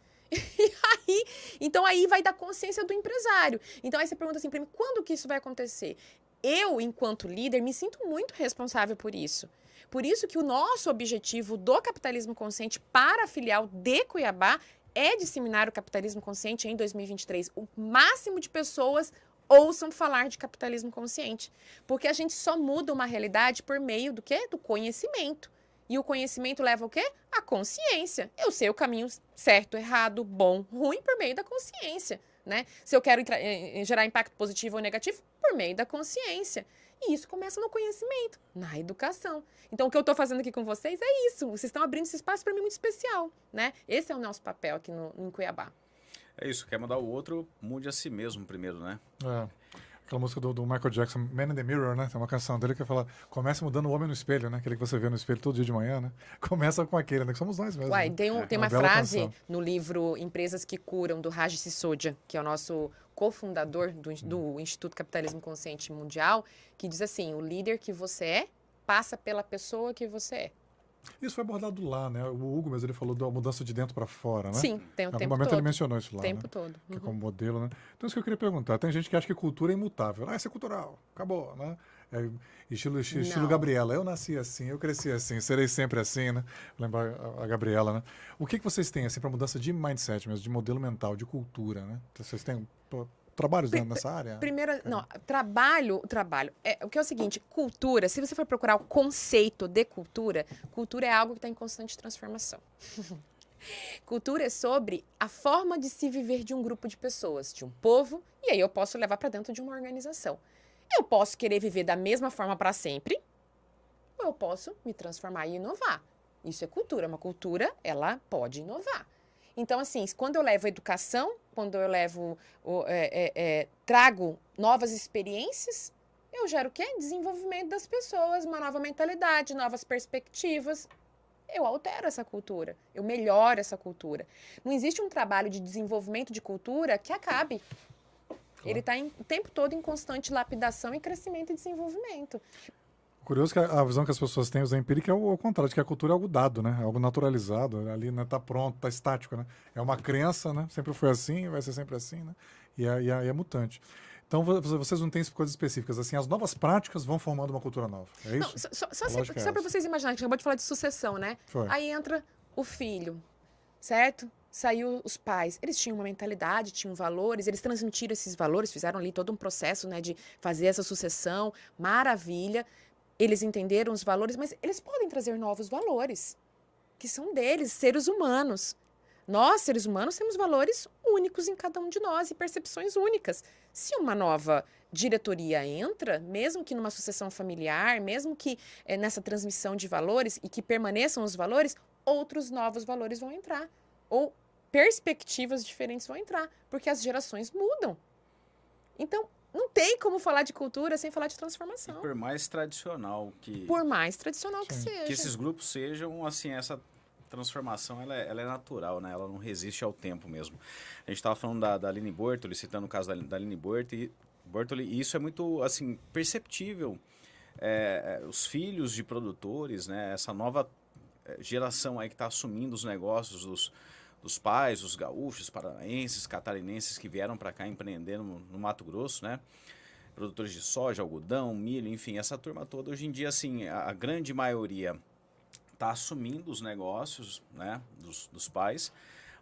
Então aí vai da consciência do empresário. Então aí você pergunta assim para mim, quando que isso vai acontecer? Eu, enquanto líder, me sinto muito responsável por isso. Por isso que o nosso objetivo do capitalismo consciente para a filial de Cuiabá é disseminar o capitalismo consciente em 2023. O máximo de pessoas ouçam falar de capitalismo consciente. Porque a gente só muda uma realidade por meio do quê? Do conhecimento. E o conhecimento leva o quê? A consciência. Eu sei o caminho certo, errado, bom, ruim por meio da consciência, né? Se eu quero gerar impacto positivo ou negativo, por meio da consciência. E isso começa no conhecimento, na educação. Então, o que eu estou fazendo aqui com vocês é isso. Vocês estão abrindo esse espaço para mim muito especial, né? Esse é o nosso papel aqui em Cuiabá. É isso, quer mudar o outro, mude a si mesmo primeiro, né? Aquela música do Michael Jackson, Man in the Mirror, né? Tem uma canção dele que fala, começa mudando o homem no espelho, né? Aquele que você vê no espelho todo dia de manhã, né? Começa com aquele, né? Que somos nós mesmos. Uai, né? tem uma frase canção no livro Empresas que Curam, do Raj Sisodia, que é o nosso cofundador do Instituto Capitalismo Consciente Mundial, que diz assim, o líder que você é, passa pela pessoa que você é. Isso foi abordado lá, né? O Hugo mesmo, ele falou da mudança de dentro para fora, né? Sim, tem o em algum tempo momento todo. ele mencionou isso lá, O tempo né? todo. Que é como modelo, né? Então, isso que eu queria perguntar. Tem gente que acha que cultura é imutável. Isso é cultural. Acabou, né? Estilo Gabriela. Eu nasci assim, eu cresci assim, serei sempre assim, né? Lembrar a Gabriela, né? O que vocês têm, assim, para mudança de mindset mesmo, de modelo mental, de cultura, né? Vocês têm trabalhos nessa área? Primeiro, não, trabalho. O que é o seguinte, cultura, se você for procurar o conceito de cultura, cultura é algo que está em constante transformação. Cultura é sobre a forma de se viver de um grupo de pessoas, de um povo, e aí eu posso levar para dentro de uma organização. Eu posso querer viver da mesma forma para sempre, ou eu posso me transformar e inovar. Isso é cultura. Uma cultura, ela pode inovar. Então, assim, quando eu levo educação, quando eu levo, trago novas experiências, eu gero o quê? Desenvolvimento das pessoas, uma nova mentalidade, novas perspectivas. Eu altero essa cultura, eu melhoro essa cultura. Não existe um trabalho de desenvolvimento de cultura que acabe. Ele está o tempo todo em constante lapidação e crescimento e desenvolvimento. Curioso que a visão que as pessoas têm, a visão empírica, é o contrário, de que a cultura é algo dado, né? É algo naturalizado, ali né, tá pronto, tá estático, né? É uma crença, né? Sempre foi assim, vai ser sempre assim, né? E é mutante. Então, vocês não têm coisas específicas, assim, as novas práticas vão formando uma cultura nova, é Não, isso? só para vocês imaginarem, a gente acabou de falar de sucessão, né? Foi. Aí entra o filho, certo? Saiu os pais. Eles tinham uma mentalidade, tinham valores, eles transmitiram esses valores, fizeram ali todo um processo, né, de fazer essa sucessão, maravilha. Eles entenderam os valores, mas eles podem trazer novos valores, que são deles, seres humanos. Nós, seres humanos, temos valores únicos em cada um de nós e percepções únicas. Se uma nova diretoria entra, mesmo que numa sucessão familiar, mesmo que nessa transmissão de valores e que permaneçam os valores, outros novos valores vão entrar. Ou perspectivas diferentes vão entrar, porque as gerações mudam. Então, não tem como falar de cultura sem falar de transformação. E por mais tradicional que... Por mais tradicional que Sim. seja. Que esses grupos sejam, assim, essa transformação, ela é natural, né? Ela não resiste ao tempo mesmo. A gente estava falando da Aline Bortoli, citando o caso da Aline Bortoli, e isso é muito, assim, perceptível. Os filhos de produtores, né? Essa nova geração aí que está assumindo os negócios dos pais, os gaúchos, paranaenses, catarinenses que vieram para cá empreendendo no Mato Grosso, né? Produtores de soja, algodão, milho, enfim, essa turma toda. Hoje em dia, assim, a grande maioria está assumindo os negócios, né, dos pais,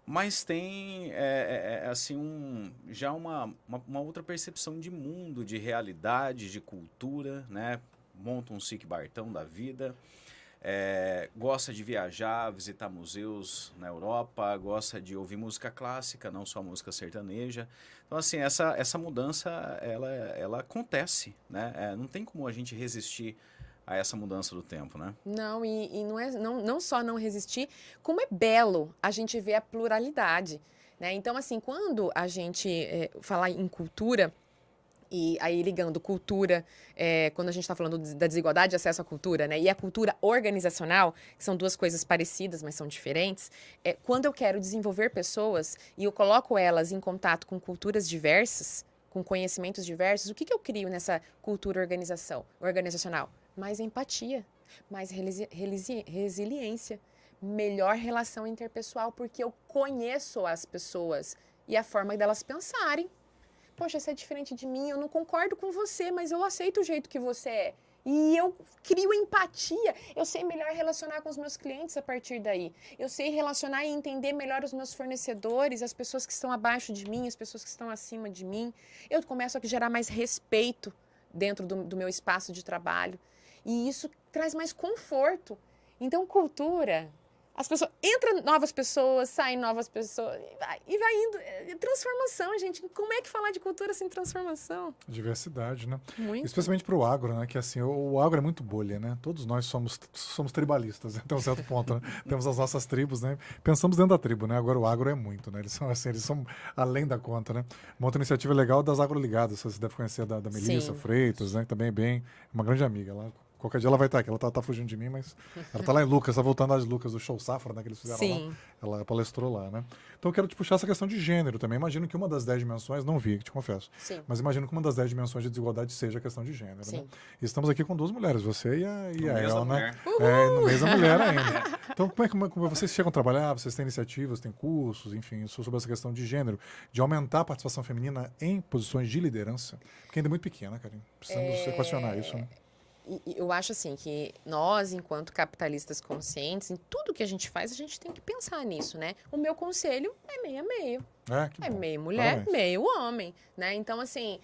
mas tem, assim, já uma outra percepção de mundo, de realidade, de cultura, né? Monta um SIC Bartão da vida, gosta de viajar, visitar museus na Europa, gosta de ouvir música clássica, não só música sertaneja. Então, assim, essa mudança, ela acontece, né? Não tem como a gente resistir a essa mudança do tempo, né? Não, e não só não resistir, como é belo a gente ver a pluralidade, né? Então, assim, quando a gente falar em cultura, e aí ligando cultura, quando a gente está falando da desigualdade de acesso à cultura, né? E a cultura organizacional, que são duas coisas parecidas, mas são diferentes, quando eu quero desenvolver pessoas e eu coloco elas em contato com culturas diversas, com conhecimentos diversos, o que eu crio nessa cultura organizacional? Mais empatia, mais resiliência, melhor relação interpessoal, porque eu conheço as pessoas e a forma delas pensarem. Poxa, você é diferente de mim, eu não concordo com você, mas eu aceito o jeito que você é. E eu crio empatia, eu sei melhor relacionar com os meus clientes a partir daí. Eu sei relacionar e entender melhor os meus fornecedores, as pessoas que estão abaixo de mim, as pessoas que estão acima de mim. Eu começo a gerar mais respeito dentro do meu espaço de trabalho. E isso traz mais conforto. Então, cultura, as pessoas, entram novas pessoas, saem novas pessoas, e vai indo. Transformação, gente. Como é que falar de cultura sem transformação? Diversidade, né? Muito. Especialmente para o agro, né? Que assim, o agro é muito bolha, né? Todos nós somos tribalistas, né? Até um certo ponto, né? Temos as nossas tribos, né? Pensamos dentro da tribo, né? Agora o agro é muito, né? Eles são assim, eles são além da conta, né? Uma outra iniciativa legal das agroligadas, você deve conhecer da Melissa Sim. Freitas, né? Também é uma grande amiga. Qualquer dia ela vai estar aqui. Ela tá fugindo de mim, mas ela tá lá em Lucas, tá voltando às Lucas do Show Safra, né? Que eles fizeram Sim. lá. Ela palestrou lá, né? Então eu quero te puxar essa questão de gênero também. Imagino que uma das 10 dimensões, não vi, te confesso, Sim. mas imagino que uma das 10 dimensões de desigualdade seja a questão de gênero, Sim. né? E estamos aqui com duas mulheres, você e a mês da ela, né? mulher. No mês da mulher ainda. Então, como vocês chegam a trabalhar? Vocês têm iniciativas, têm cursos, enfim, sobre essa questão de gênero, de aumentar a participação feminina em posições de liderança? Porque ainda é muito pequena, Karine. Precisamos equacionar isso, né? E eu acho assim que nós, enquanto capitalistas conscientes, em tudo que a gente faz, a gente tem que pensar nisso, né? O meu conselho é meio a meio. Que É bom. meio mulher, Parabéns. meio homem, né? Então, assim,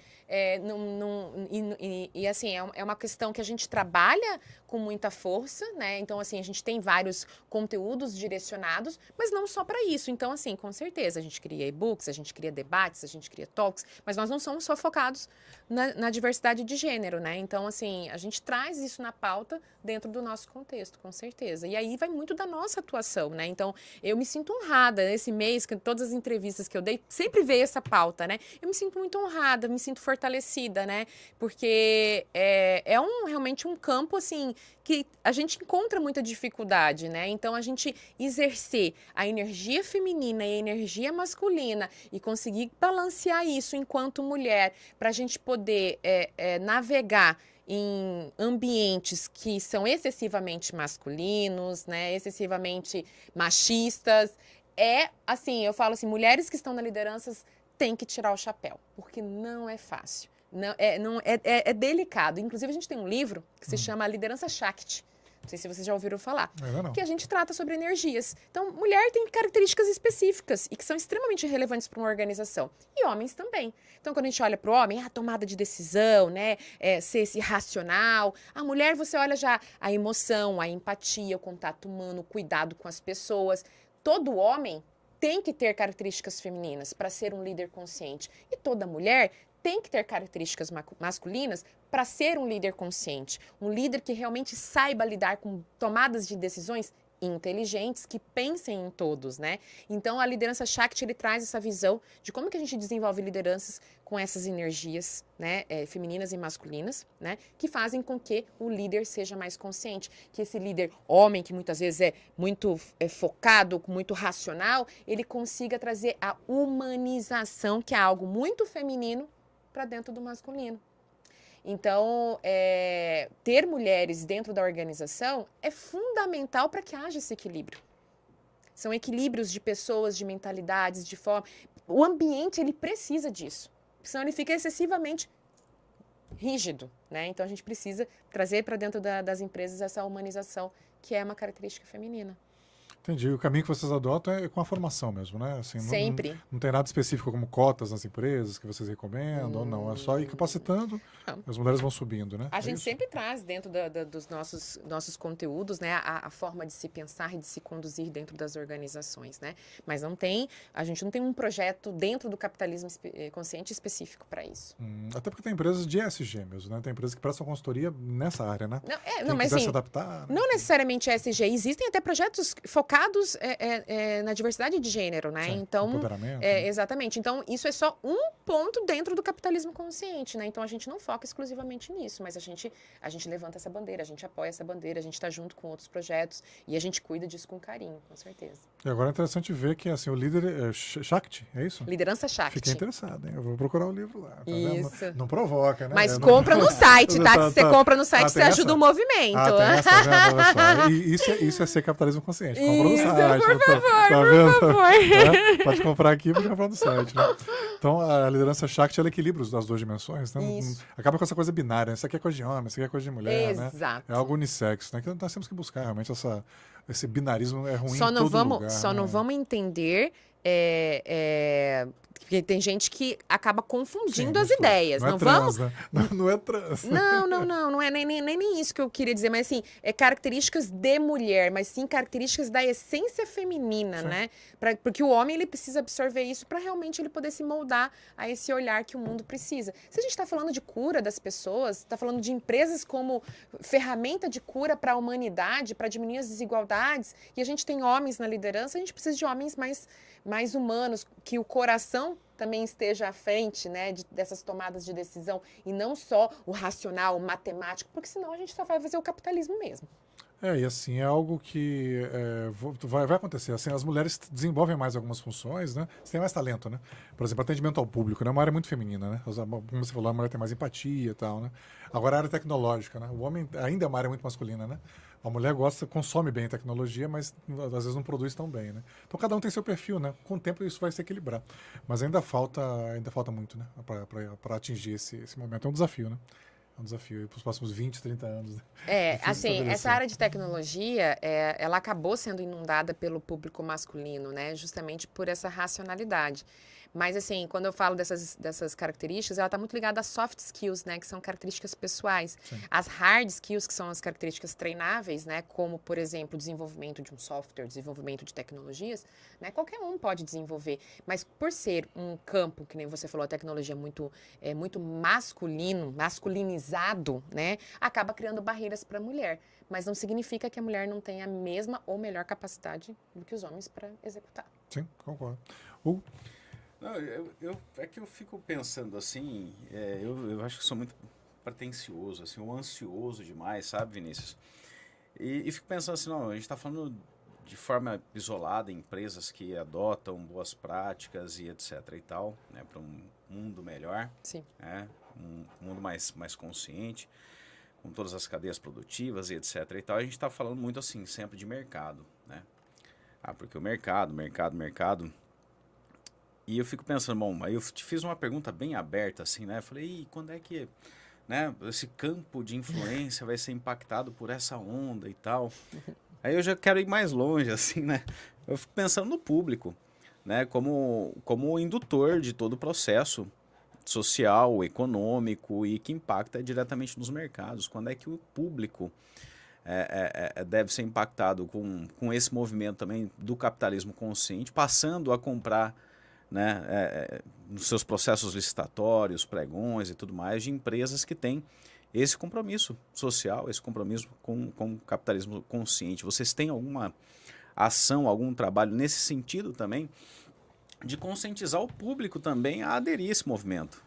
assim, é uma questão que a gente trabalha com muita força, né? Então, assim, a gente tem vários conteúdos direcionados, mas não só para isso. Então, assim, com certeza, a gente cria e-books, a gente cria debates, a gente cria talks, mas nós não somos só focados na diversidade de gênero, né? Então, assim, a gente traz isso na pauta dentro do nosso contexto, com certeza. E aí vai muito da nossa atuação, né? Então, eu me sinto honrada nesse mês, que todas as entrevistas que eu dei, sempre veio essa pauta, né? Eu me sinto muito honrada, me sinto fortalecida, né? Porque realmente um campo, assim, que a gente encontra muita dificuldade, né? Então, a gente exercer a energia feminina e a energia masculina e conseguir balancear isso enquanto mulher, para a gente poder navegar em ambientes que são excessivamente masculinos, né, excessivamente machistas, assim, eu falo assim, mulheres que estão na liderança têm que tirar o chapéu, porque não é fácil, é delicado. Inclusive, a gente tem um livro que se chama Liderança Shakti. Não sei se vocês já ouviram falar. Não. Que a gente trata sobre energias. Então, mulher tem características específicas e que são extremamente relevantes para uma organização. E homens também. Então, quando a gente olha para o homem, a tomada de decisão, né? Ser esse racional. A mulher, você olha já a emoção, a empatia, o contato humano, o cuidado com as pessoas. Todo homem tem que ter características femininas para ser um líder consciente. E toda mulher tem que ter características masculinas para ser um líder consciente, um líder que realmente saiba lidar com tomadas de decisões inteligentes, que pensem em todos, né? Então, a liderança Shakti, ele traz essa visão de como que a gente desenvolve lideranças com essas energias, né, femininas e masculinas, né, que fazem com que o líder seja mais consciente, que esse líder homem, que muitas vezes é muito focado, muito racional, ele consiga trazer a humanização, que é algo muito feminino, para dentro do masculino. Então, ter mulheres dentro da organização é fundamental para que haja esse equilíbrio. São equilíbrios de pessoas, de mentalidades, de forma. O ambiente, ele precisa disso. Senão ele fica excessivamente rígido, né? Então, a gente precisa trazer para dentro das empresas essa humanização, que é uma característica feminina. Entendi. O caminho que vocês adotam é com a formação mesmo, né? Assim, Sempre. Não tem nada específico como cotas nas empresas que vocês recomendam, ou não. É só ir capacitando, as mulheres vão subindo, né? A gente sempre traz dentro dos nossos conteúdos, né, a forma de se pensar e de se conduzir dentro das organizações, né? Mas a gente não tem um projeto dentro do capitalismo consciente específico para isso. Até porque tem empresas de ESG mesmo, né? Tem empresas que prestam consultoria nessa área, né? Não, mas quiser assim, se adaptar, não necessariamente ESG, existem até projetos focados na diversidade de gênero, né? Sim, então, empoderamento, né? exatamente. Então, isso é só um ponto dentro do capitalismo consciente, né? Então, a gente não foca exclusivamente nisso, mas a gente levanta essa bandeira, a gente apoia essa bandeira, a gente está junto com outros projetos e a gente cuida disso com carinho, com certeza. E agora é interessante ver que assim, o líder é Shakti, é isso? Liderança Shakti. Fiquei interessado, hein? Eu vou procurar o livro lá. Tá isso. Vendo? Não provoca, né? Mas compra no site, tá? Se você compra no site, você ajuda o movimento. E isso é ser capitalismo consciente. Compra no site. Por favor. Pode comprar aqui, pode comprar no site. Né? Então, a liderança Shakti, ela equilibra as duas dimensões. Né? Acaba com essa coisa binária. Né? Isso aqui é coisa de homem, isso aqui é coisa de mulher. Exato. Né? É algo unissex. Né? Que nós temos que buscar realmente esse binarismo é ruim só em não todo vamos, lugar. Só né? não vamos entender... Porque tem gente que acaba confundindo as ideias. Não é trans, né? Não é trans. Não é nem isso que eu queria dizer, mas assim, características de mulher, mas sim características da essência feminina, sim, né? Porque o homem, ele precisa absorver isso para realmente ele poder se moldar a esse olhar que o mundo precisa. Se a gente está falando de cura das pessoas, está falando de empresas como ferramenta de cura para a humanidade, para diminuir as desigualdades, e a gente tem homens na liderança, a gente precisa de homens mais humanos, que o coração também esteja à frente, né, dessas tomadas de decisão, e não só o racional, o matemático, porque senão a gente só vai fazer o capitalismo mesmo. E assim, é algo que vai acontecer. Assim, as mulheres desenvolvem mais algumas funções, né? Você tem mais talento, né? Por exemplo, atendimento ao público, né? Uma área muito feminina, né? Como você falou, a mulher tem mais empatia e tal, né? Agora, a área tecnológica, né? O homem ainda é uma área muito masculina, né? A mulher consome bem a tecnologia, mas às vezes não produz tão bem, né? Então, cada um tem seu perfil, né? Com o tempo, isso vai se equilibrar. Mas ainda falta muito, né? Para atingir esse momento. É um desafio, né? É um desafio para os próximos 20, 30 anos. Né? Assim, essa área de tecnologia, ela acabou sendo inundada pelo público masculino, né? Justamente por essa racionalidade. Mas, assim, quando eu falo dessas características, ela está muito ligada às soft skills, né? Que são características pessoais. Sim. As hard skills, que são as características treináveis, né? Como, por exemplo, o desenvolvimento de um software, desenvolvimento de tecnologias, né? Qualquer um pode desenvolver. Mas, por ser um campo, que nem você falou, a tecnologia muito masculinizado, né? Acaba criando barreiras para a mulher. Mas não significa que a mulher não tenha a mesma ou melhor capacidade do que os homens para executar. Sim, concordo. Não, é que eu fico pensando assim, eu acho que sou muito pretencioso, assim, ou ansioso demais, sabe, Vinícius? E fico pensando assim, não, a gente está falando de forma isolada, empresas que adotam boas práticas e etc e tal, né, para um mundo melhor, Sim. né, um mundo mais consciente, com todas as cadeias produtivas e etc e tal. A gente está falando muito assim, sempre de mercado, né? Porque o mercado. E eu fico pensando, bom, aí eu te fiz uma pergunta bem aberta, assim, né? Eu falei, e quando é que, né, esse campo de influência vai ser impactado por essa onda e tal? Aí eu já quero ir mais longe, assim, né? Eu fico pensando no público, né? Como indutor de todo o processo social, econômico e que impacta diretamente nos mercados. Quando é que o público deve ser impactado com esse movimento também do capitalismo consciente, passando a comprar, né, nos seus processos licitatórios, pregões e tudo mais, de empresas que têm esse compromisso social, esse compromisso com o capitalismo consciente. Vocês têm alguma ação, algum trabalho nesse sentido também, de conscientizar o público também a aderir a esse movimento?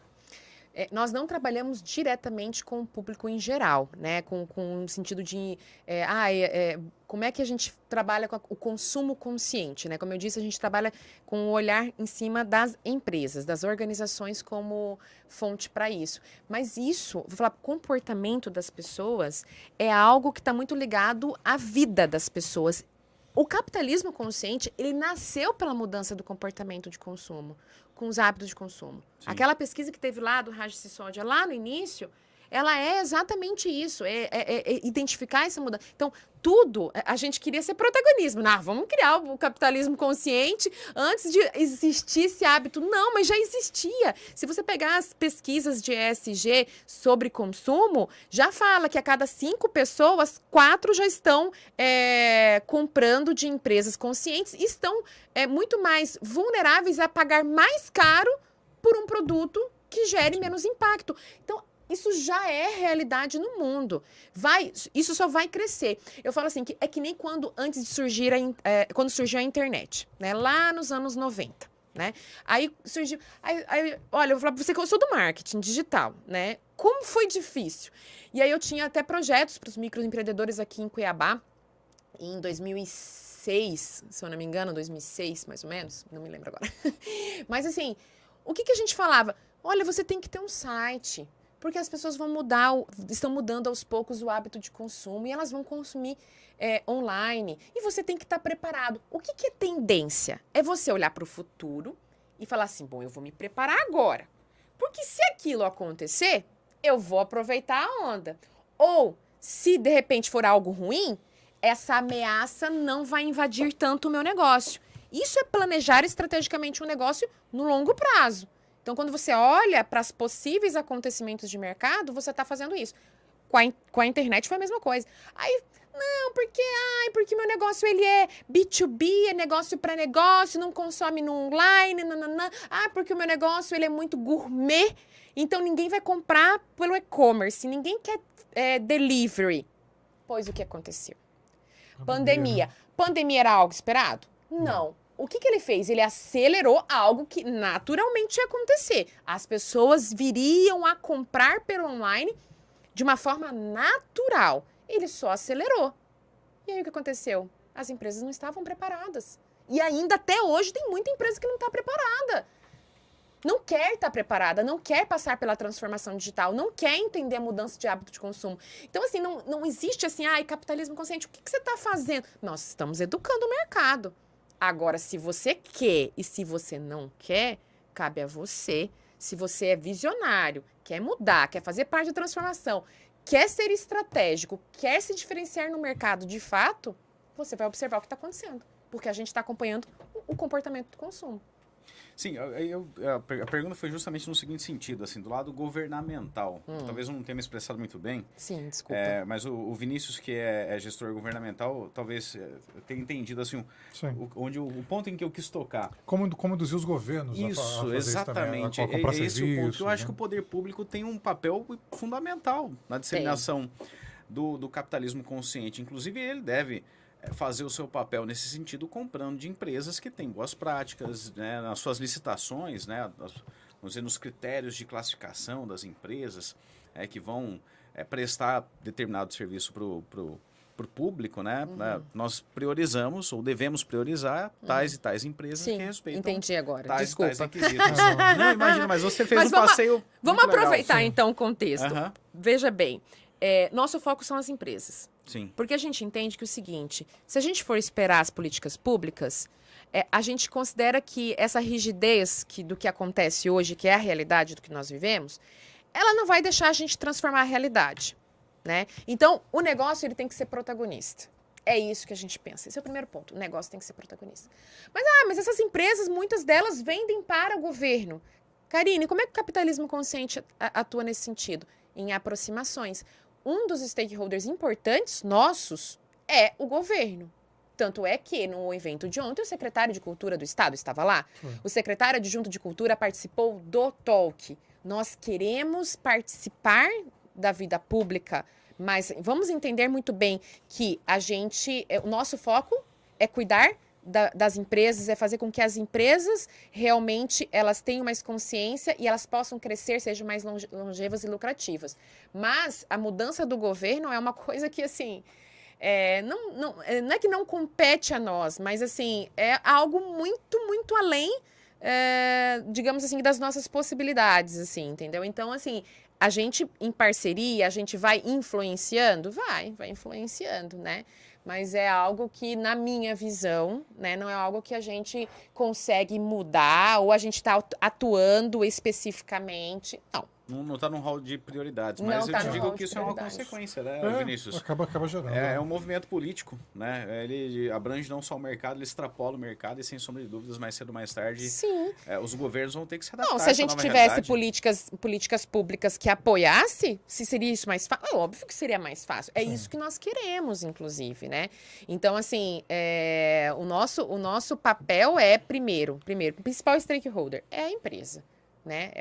Nós não trabalhamos diretamente com o público em geral, né? Com o sentido de como é que a gente trabalha com o consumo consciente, né? Como eu disse, a gente trabalha com o olhar em cima das empresas, das organizações como fonte para isso. Mas isso, vou falar, comportamento das pessoas é algo que está muito ligado à vida das pessoas. O capitalismo consciente, ele nasceu pela mudança do comportamento de consumo, com os hábitos de consumo. Sim. Aquela pesquisa que teve lá do Raj Sisodia, lá no início, ela é exatamente isso, identificar essa mudança. Então, tudo, a gente queria ser protagonismo. Não, vamos criar o capitalismo consciente antes de existir esse hábito. Não, mas já existia. Se você pegar as pesquisas de ESG sobre consumo, já fala que a cada 5 pessoas, 4 já estão comprando de empresas conscientes e estão muito mais vulneráveis a pagar mais caro por um produto que gere menos impacto. Então, isso já é realidade no mundo. Isso só vai crescer. Eu falo assim, que é que nem antes de surgir quando surgiu a internet, né? Lá nos anos 90, né? Aí surgiu... olha, eu vou falar pra você que eu sou do marketing digital, né? Como foi difícil. E aí eu tinha até projetos para os microempreendedores aqui em Cuiabá, em 2006, se eu não me engano, 2006, mais ou menos, não me lembro agora. Mas assim, o que a gente falava? Olha, você tem que ter um site, porque as pessoas estão mudando aos poucos o hábito de consumo e elas vão consumir online. E você tem que estar preparado. O que é tendência? É você olhar para o futuro e falar assim, bom, eu vou me preparar agora. Porque se aquilo acontecer, eu vou aproveitar a onda. Ou, se de repente for algo ruim, essa ameaça não vai invadir tanto o meu negócio. Isso é planejar estrategicamente um negócio no longo prazo. Então, quando você olha para os possíveis acontecimentos de mercado, você está fazendo isso. Com a internet foi a mesma coisa. Aí, não, porque meu negócio ele é B2B, é negócio para negócio, não consome no online, nananã. Porque o meu negócio ele é muito gourmet, então ninguém vai comprar pelo e-commerce, ninguém quer delivery. Pois o que aconteceu? Pandemia. Pandemia era algo esperado? Não. O que ele fez? Ele acelerou algo que naturalmente ia acontecer. As pessoas viriam a comprar pelo online de uma forma natural. Ele só acelerou. E aí o que aconteceu? As empresas não estavam preparadas. E ainda até hoje tem muita empresa que não está preparada. Não quer estar preparada, não quer passar pela transformação digital, não quer entender a mudança de hábito de consumo. Então, assim, não existe assim, capitalismo consciente, o que você está fazendo? Nós estamos educando o mercado. Agora, se você quer e se você não quer, cabe a você. Se você é visionário, quer mudar, quer fazer parte da transformação, quer ser estratégico, quer se diferenciar no mercado de fato, você vai observar o que está acontecendo. Porque a gente está acompanhando o comportamento do consumo. Sim, a pergunta foi justamente no seguinte sentido, assim, do lado governamental. Talvez eu não tenha me expressado muito bem. Sim, desculpa. Mas o Vinícius, que é gestor governamental, talvez tenha entendido assim, o ponto em que eu quis tocar. Como induzir os governos isso, a fazer exatamente. Isso também, a comprar esse o ponto que eu acho né? que o poder público tem um papel fundamental na disseminação do capitalismo consciente. Inclusive, ele deve fazer o seu papel nesse sentido comprando de empresas que têm boas práticas, né, nas suas licitações, né, vamos dizer, nos critérios de classificação das empresas que vão prestar determinado serviço para o público, né? Nós priorizamos ou devemos priorizar tais e tais empresas que respeitam entendi agora. tais Desculpa. e tais requisitos. Não, imagina, mas você fez passeio Vamos muito legal. aproveitar então o contexto. Aham. Veja bem, nosso foco são as empresas. Sim. Porque a gente entende que o seguinte, se a gente for esperar as políticas públicas, a gente considera que essa rigidez do que acontece hoje, que é a realidade do que nós vivemos, ela não vai deixar a gente transformar a realidade, né? Então, o negócio ele tem que ser protagonista. É isso que a gente pensa. Esse é o primeiro ponto. O negócio tem que ser protagonista. Mas essas empresas, muitas delas vendem para o governo. Karine, como é que o capitalismo consciente atua nesse sentido? Em aproximações. Um dos stakeholders importantes nossos é o governo. Tanto é que, no evento de ontem, o secretário de Cultura do Estado estava lá. O secretário adjunto de Cultura participou do talk. Nós queremos participar da vida pública, mas vamos entender muito bem que o nosso foco é cuidar das empresas, é fazer com que as empresas realmente elas tenham mais consciência e elas possam crescer, sejam mais longevas e lucrativas. Mas a mudança do governo é uma coisa que, assim, não é que não compete a nós, mas, assim, é algo muito, muito além, digamos assim, das nossas possibilidades, assim, entendeu? Então, assim, a gente, em parceria, a gente vai influenciando? Vai influenciando, né? Mas é algo que, na minha visão, né, não é algo que a gente consegue mudar ou a gente está atuando especificamente. Não está num hall de prioridades, Não mas tá eu te no digo hall que de isso é uma prioridades. consequência, né, Vinícius? Acaba gerando. É um movimento político, né? Ele abrange não só o mercado, ele extrapola o mercado e, sem sombra de dúvidas, mais cedo ou mais tarde, Sim. Os governos vão ter que se adaptar Não, a se a essa gente nova tivesse realidade. políticas públicas que apoiasse, se seria isso mais fácil? É óbvio que seria mais fácil. É Sim. isso que nós queremos, inclusive, né? Então, assim, o nosso papel é, primeiro, o principal stakeholder é a empresa, né?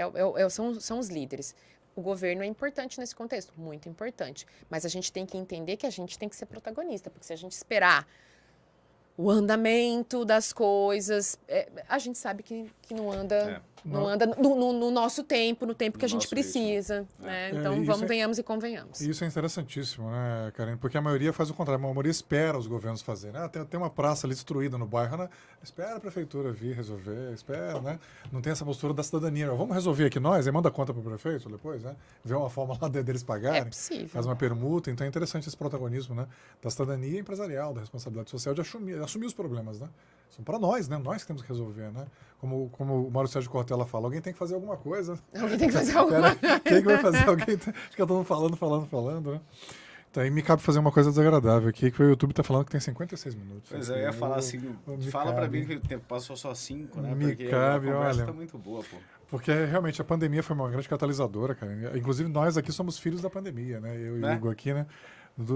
São os líderes. O governo é importante nesse contexto, muito importante. Mas a gente tem que entender que a gente tem que ser protagonista, porque se a gente esperar o andamento das coisas, a gente sabe que não anda, não anda no nosso tempo, no tempo que a gente nosso ritmo. precisa. Né? Então, venhamos e convenhamos. Isso é interessantíssimo, né, Karine? Porque a maioria faz o contrário. A maioria espera os governos fazerem. Tem uma praça ali destruída no bairro, né? Espera a prefeitura vir resolver, espera, né? Não tem essa postura da cidadania. Vamos resolver aqui nós, aí manda a conta para o prefeito depois, né? Vê uma forma lá deles pagarem. É possível. Faz uma permuta. Então é interessante esse protagonismo, né? Da cidadania empresarial, da responsabilidade social, de assumir os problemas, né? São para nós, né? Nós que temos que resolver, né? Como o Mário Sérgio Cortella fala, alguém tem que fazer alguma coisa. Alguém tem que fazer alguma coisa. Quem que vai fazer? Alguém fica todo mundo falando, né? Então aí me cabe fazer uma coisa desagradável aqui, que o YouTube tá falando que tem 56 minutos. Pois é, eu ia falar assim, fala pra mim que o tempo passou só 5, né? Me Porque cabe, a conversa olha. tá muito boa, pô. Porque realmente a pandemia foi uma grande catalisadora, cara. Inclusive nós aqui somos filhos da pandemia, né? Eu e o Hugo aqui, né?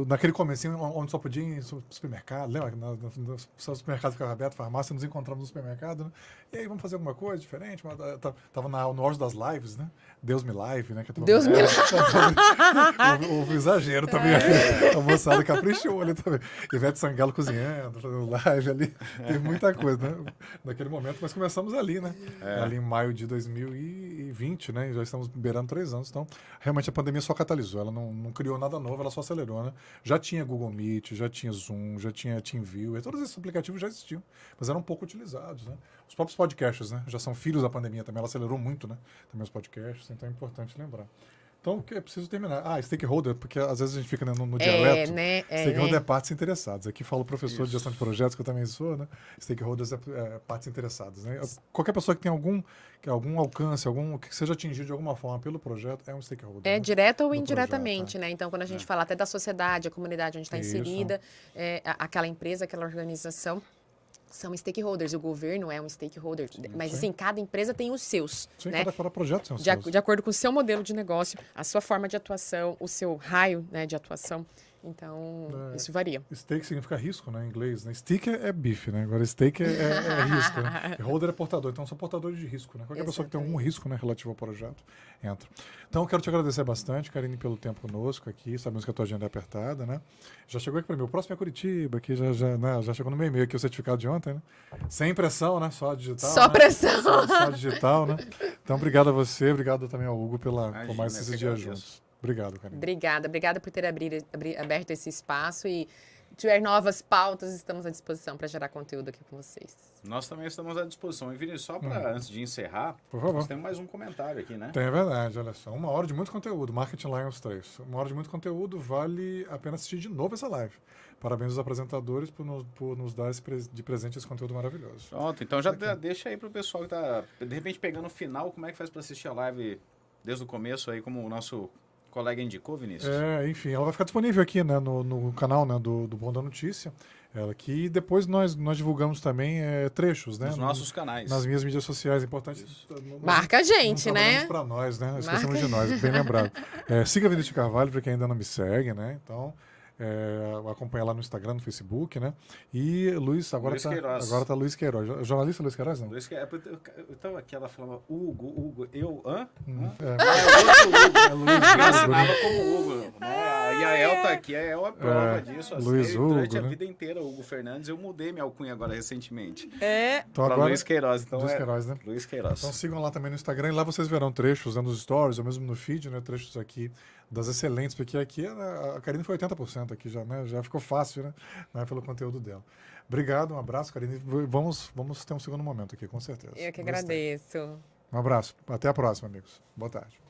Naquele comecinho, onde só podia ir no supermercado, lembra? No supermercado ficava aberto, farmácia, nos encontramos no supermercado, né? E aí, vamos fazer alguma coisa diferente? Tava no auge das lives, né? Deus me live, né? Deus me live. Houve exagero também aqui. A moçada caprichou ali também. Ivete Sangalo cozinhando, fazendo live ali. Teve muita coisa, né? Naquele momento, nós começamos ali, né? Ali em maio de 2020, né? E já estamos beirando 3 anos. Então, realmente a pandemia só catalisou. Ela não criou nada novo, ela só acelerou, né? Já tinha Google Meet, já tinha Zoom, já tinha TeamViewer, todos esses aplicativos já existiam, mas eram pouco utilizados, né? Os próprios podcasts, né? Já são filhos da pandemia também, ela acelerou muito, né? Também os podcasts, então é importante lembrar. Então, o que é preciso terminar? Stakeholder, porque às vezes a gente fica no dialeto. Né? Stakeholder é partes interessadas. Aqui fala o professor de gestão de projetos, que eu também sou, né? Stakeholders é partes interessadas, né? Qualquer pessoa que tem algum alcance, que seja atingido de alguma forma pelo projeto, é um stakeholder. É né? direto ou Do indiretamente, projeto, né? Então, quando a gente fala até da sociedade, a comunidade onde está Isso. inserida, aquela empresa, aquela organização, são stakeholders. O governo é um stakeholder. Mas, assim, cada empresa tem os seus, Sim, né? cada projeto tem os De seus. acordo com o seu modelo de negócio, a sua forma de atuação, o seu raio, né, de atuação. Então, isso varia. Steak significa risco, né, em inglês. Né? Stick é bife, né? Agora steak é risco, né? E holder é portador. Então, são portadores de risco, né? Qualquer pessoa que tem algum risco, né, relativo ao projeto, entra. Então, eu quero te agradecer bastante, Karine, pelo tempo conosco aqui. Sabemos que a tua agenda é apertada, né? Já chegou aqui para mim. O próximo é Curitiba, aqui já chegou no meu e-mail aqui o certificado de ontem, né? Sem impressão, né? Só digital. Só né? pressão. Só digital, né? Então, obrigado a você, obrigado também ao Hugo por mais esses dias agradeço. juntos. Obrigado, Karine. Obrigada por ter aberto esse espaço e tiver novas pautas, estamos à disposição para gerar conteúdo aqui com vocês. Nós também estamos à disposição. E, Vinícius, só para antes de encerrar, Por favor. nós temos mais um comentário aqui, né? Tem, é verdade, olha só. 1 hora de muito conteúdo, Marketing Lions 3. 1 hora de muito conteúdo, vale a pena assistir de novo essa live. Parabéns aos apresentadores por nos dar de presente esse conteúdo maravilhoso. Pronto, então já deixa aí pro pessoal que tá, de repente, pegando o final, como é que faz para assistir a live desde o começo aí, como o nosso colega indicou, Vinícius? Enfim, ela vai ficar disponível aqui, né, no canal, né, do Bom da Notícia. Ela que depois nós divulgamos também trechos, né? Nos nossos canais. Nas minhas mídias sociais, importante. Marca a gente, né? Para nós, né? Esquecemos de nós, bem lembrado. Siga Vinícius Carvalho, para quem ainda não me segue, né? Então, acompanha lá no Instagram, no Facebook, né? E Luiz, agora tá Luiz Queiroz. Jornalista Luiz Queiroz, não? Eu tava aqui, ela falava Hugo, eu, hã? É Luiz Ensinava como Hugo. E a El tá aqui, a El é prova disso. Luiz durante Hugo, a vida inteira, Hugo Fernandes, eu mudei minha alcunha agora recentemente. Então, Pra agora, Luiz Queiroz. Então Luiz Queiroz, né? Luiz Queiroz. Então sigam lá também no Instagram e lá vocês verão trechos nos stories ou mesmo no feed, né? Trechos aqui das excelentes, porque aqui a Karine foi 80% aqui já, né? Já ficou fácil, né? Pelo conteúdo dela. Obrigado, um abraço, Karine. Vamos ter um segundo momento aqui, com certeza. Eu que agradeço. Um abraço. Até a próxima, amigos. Boa tarde.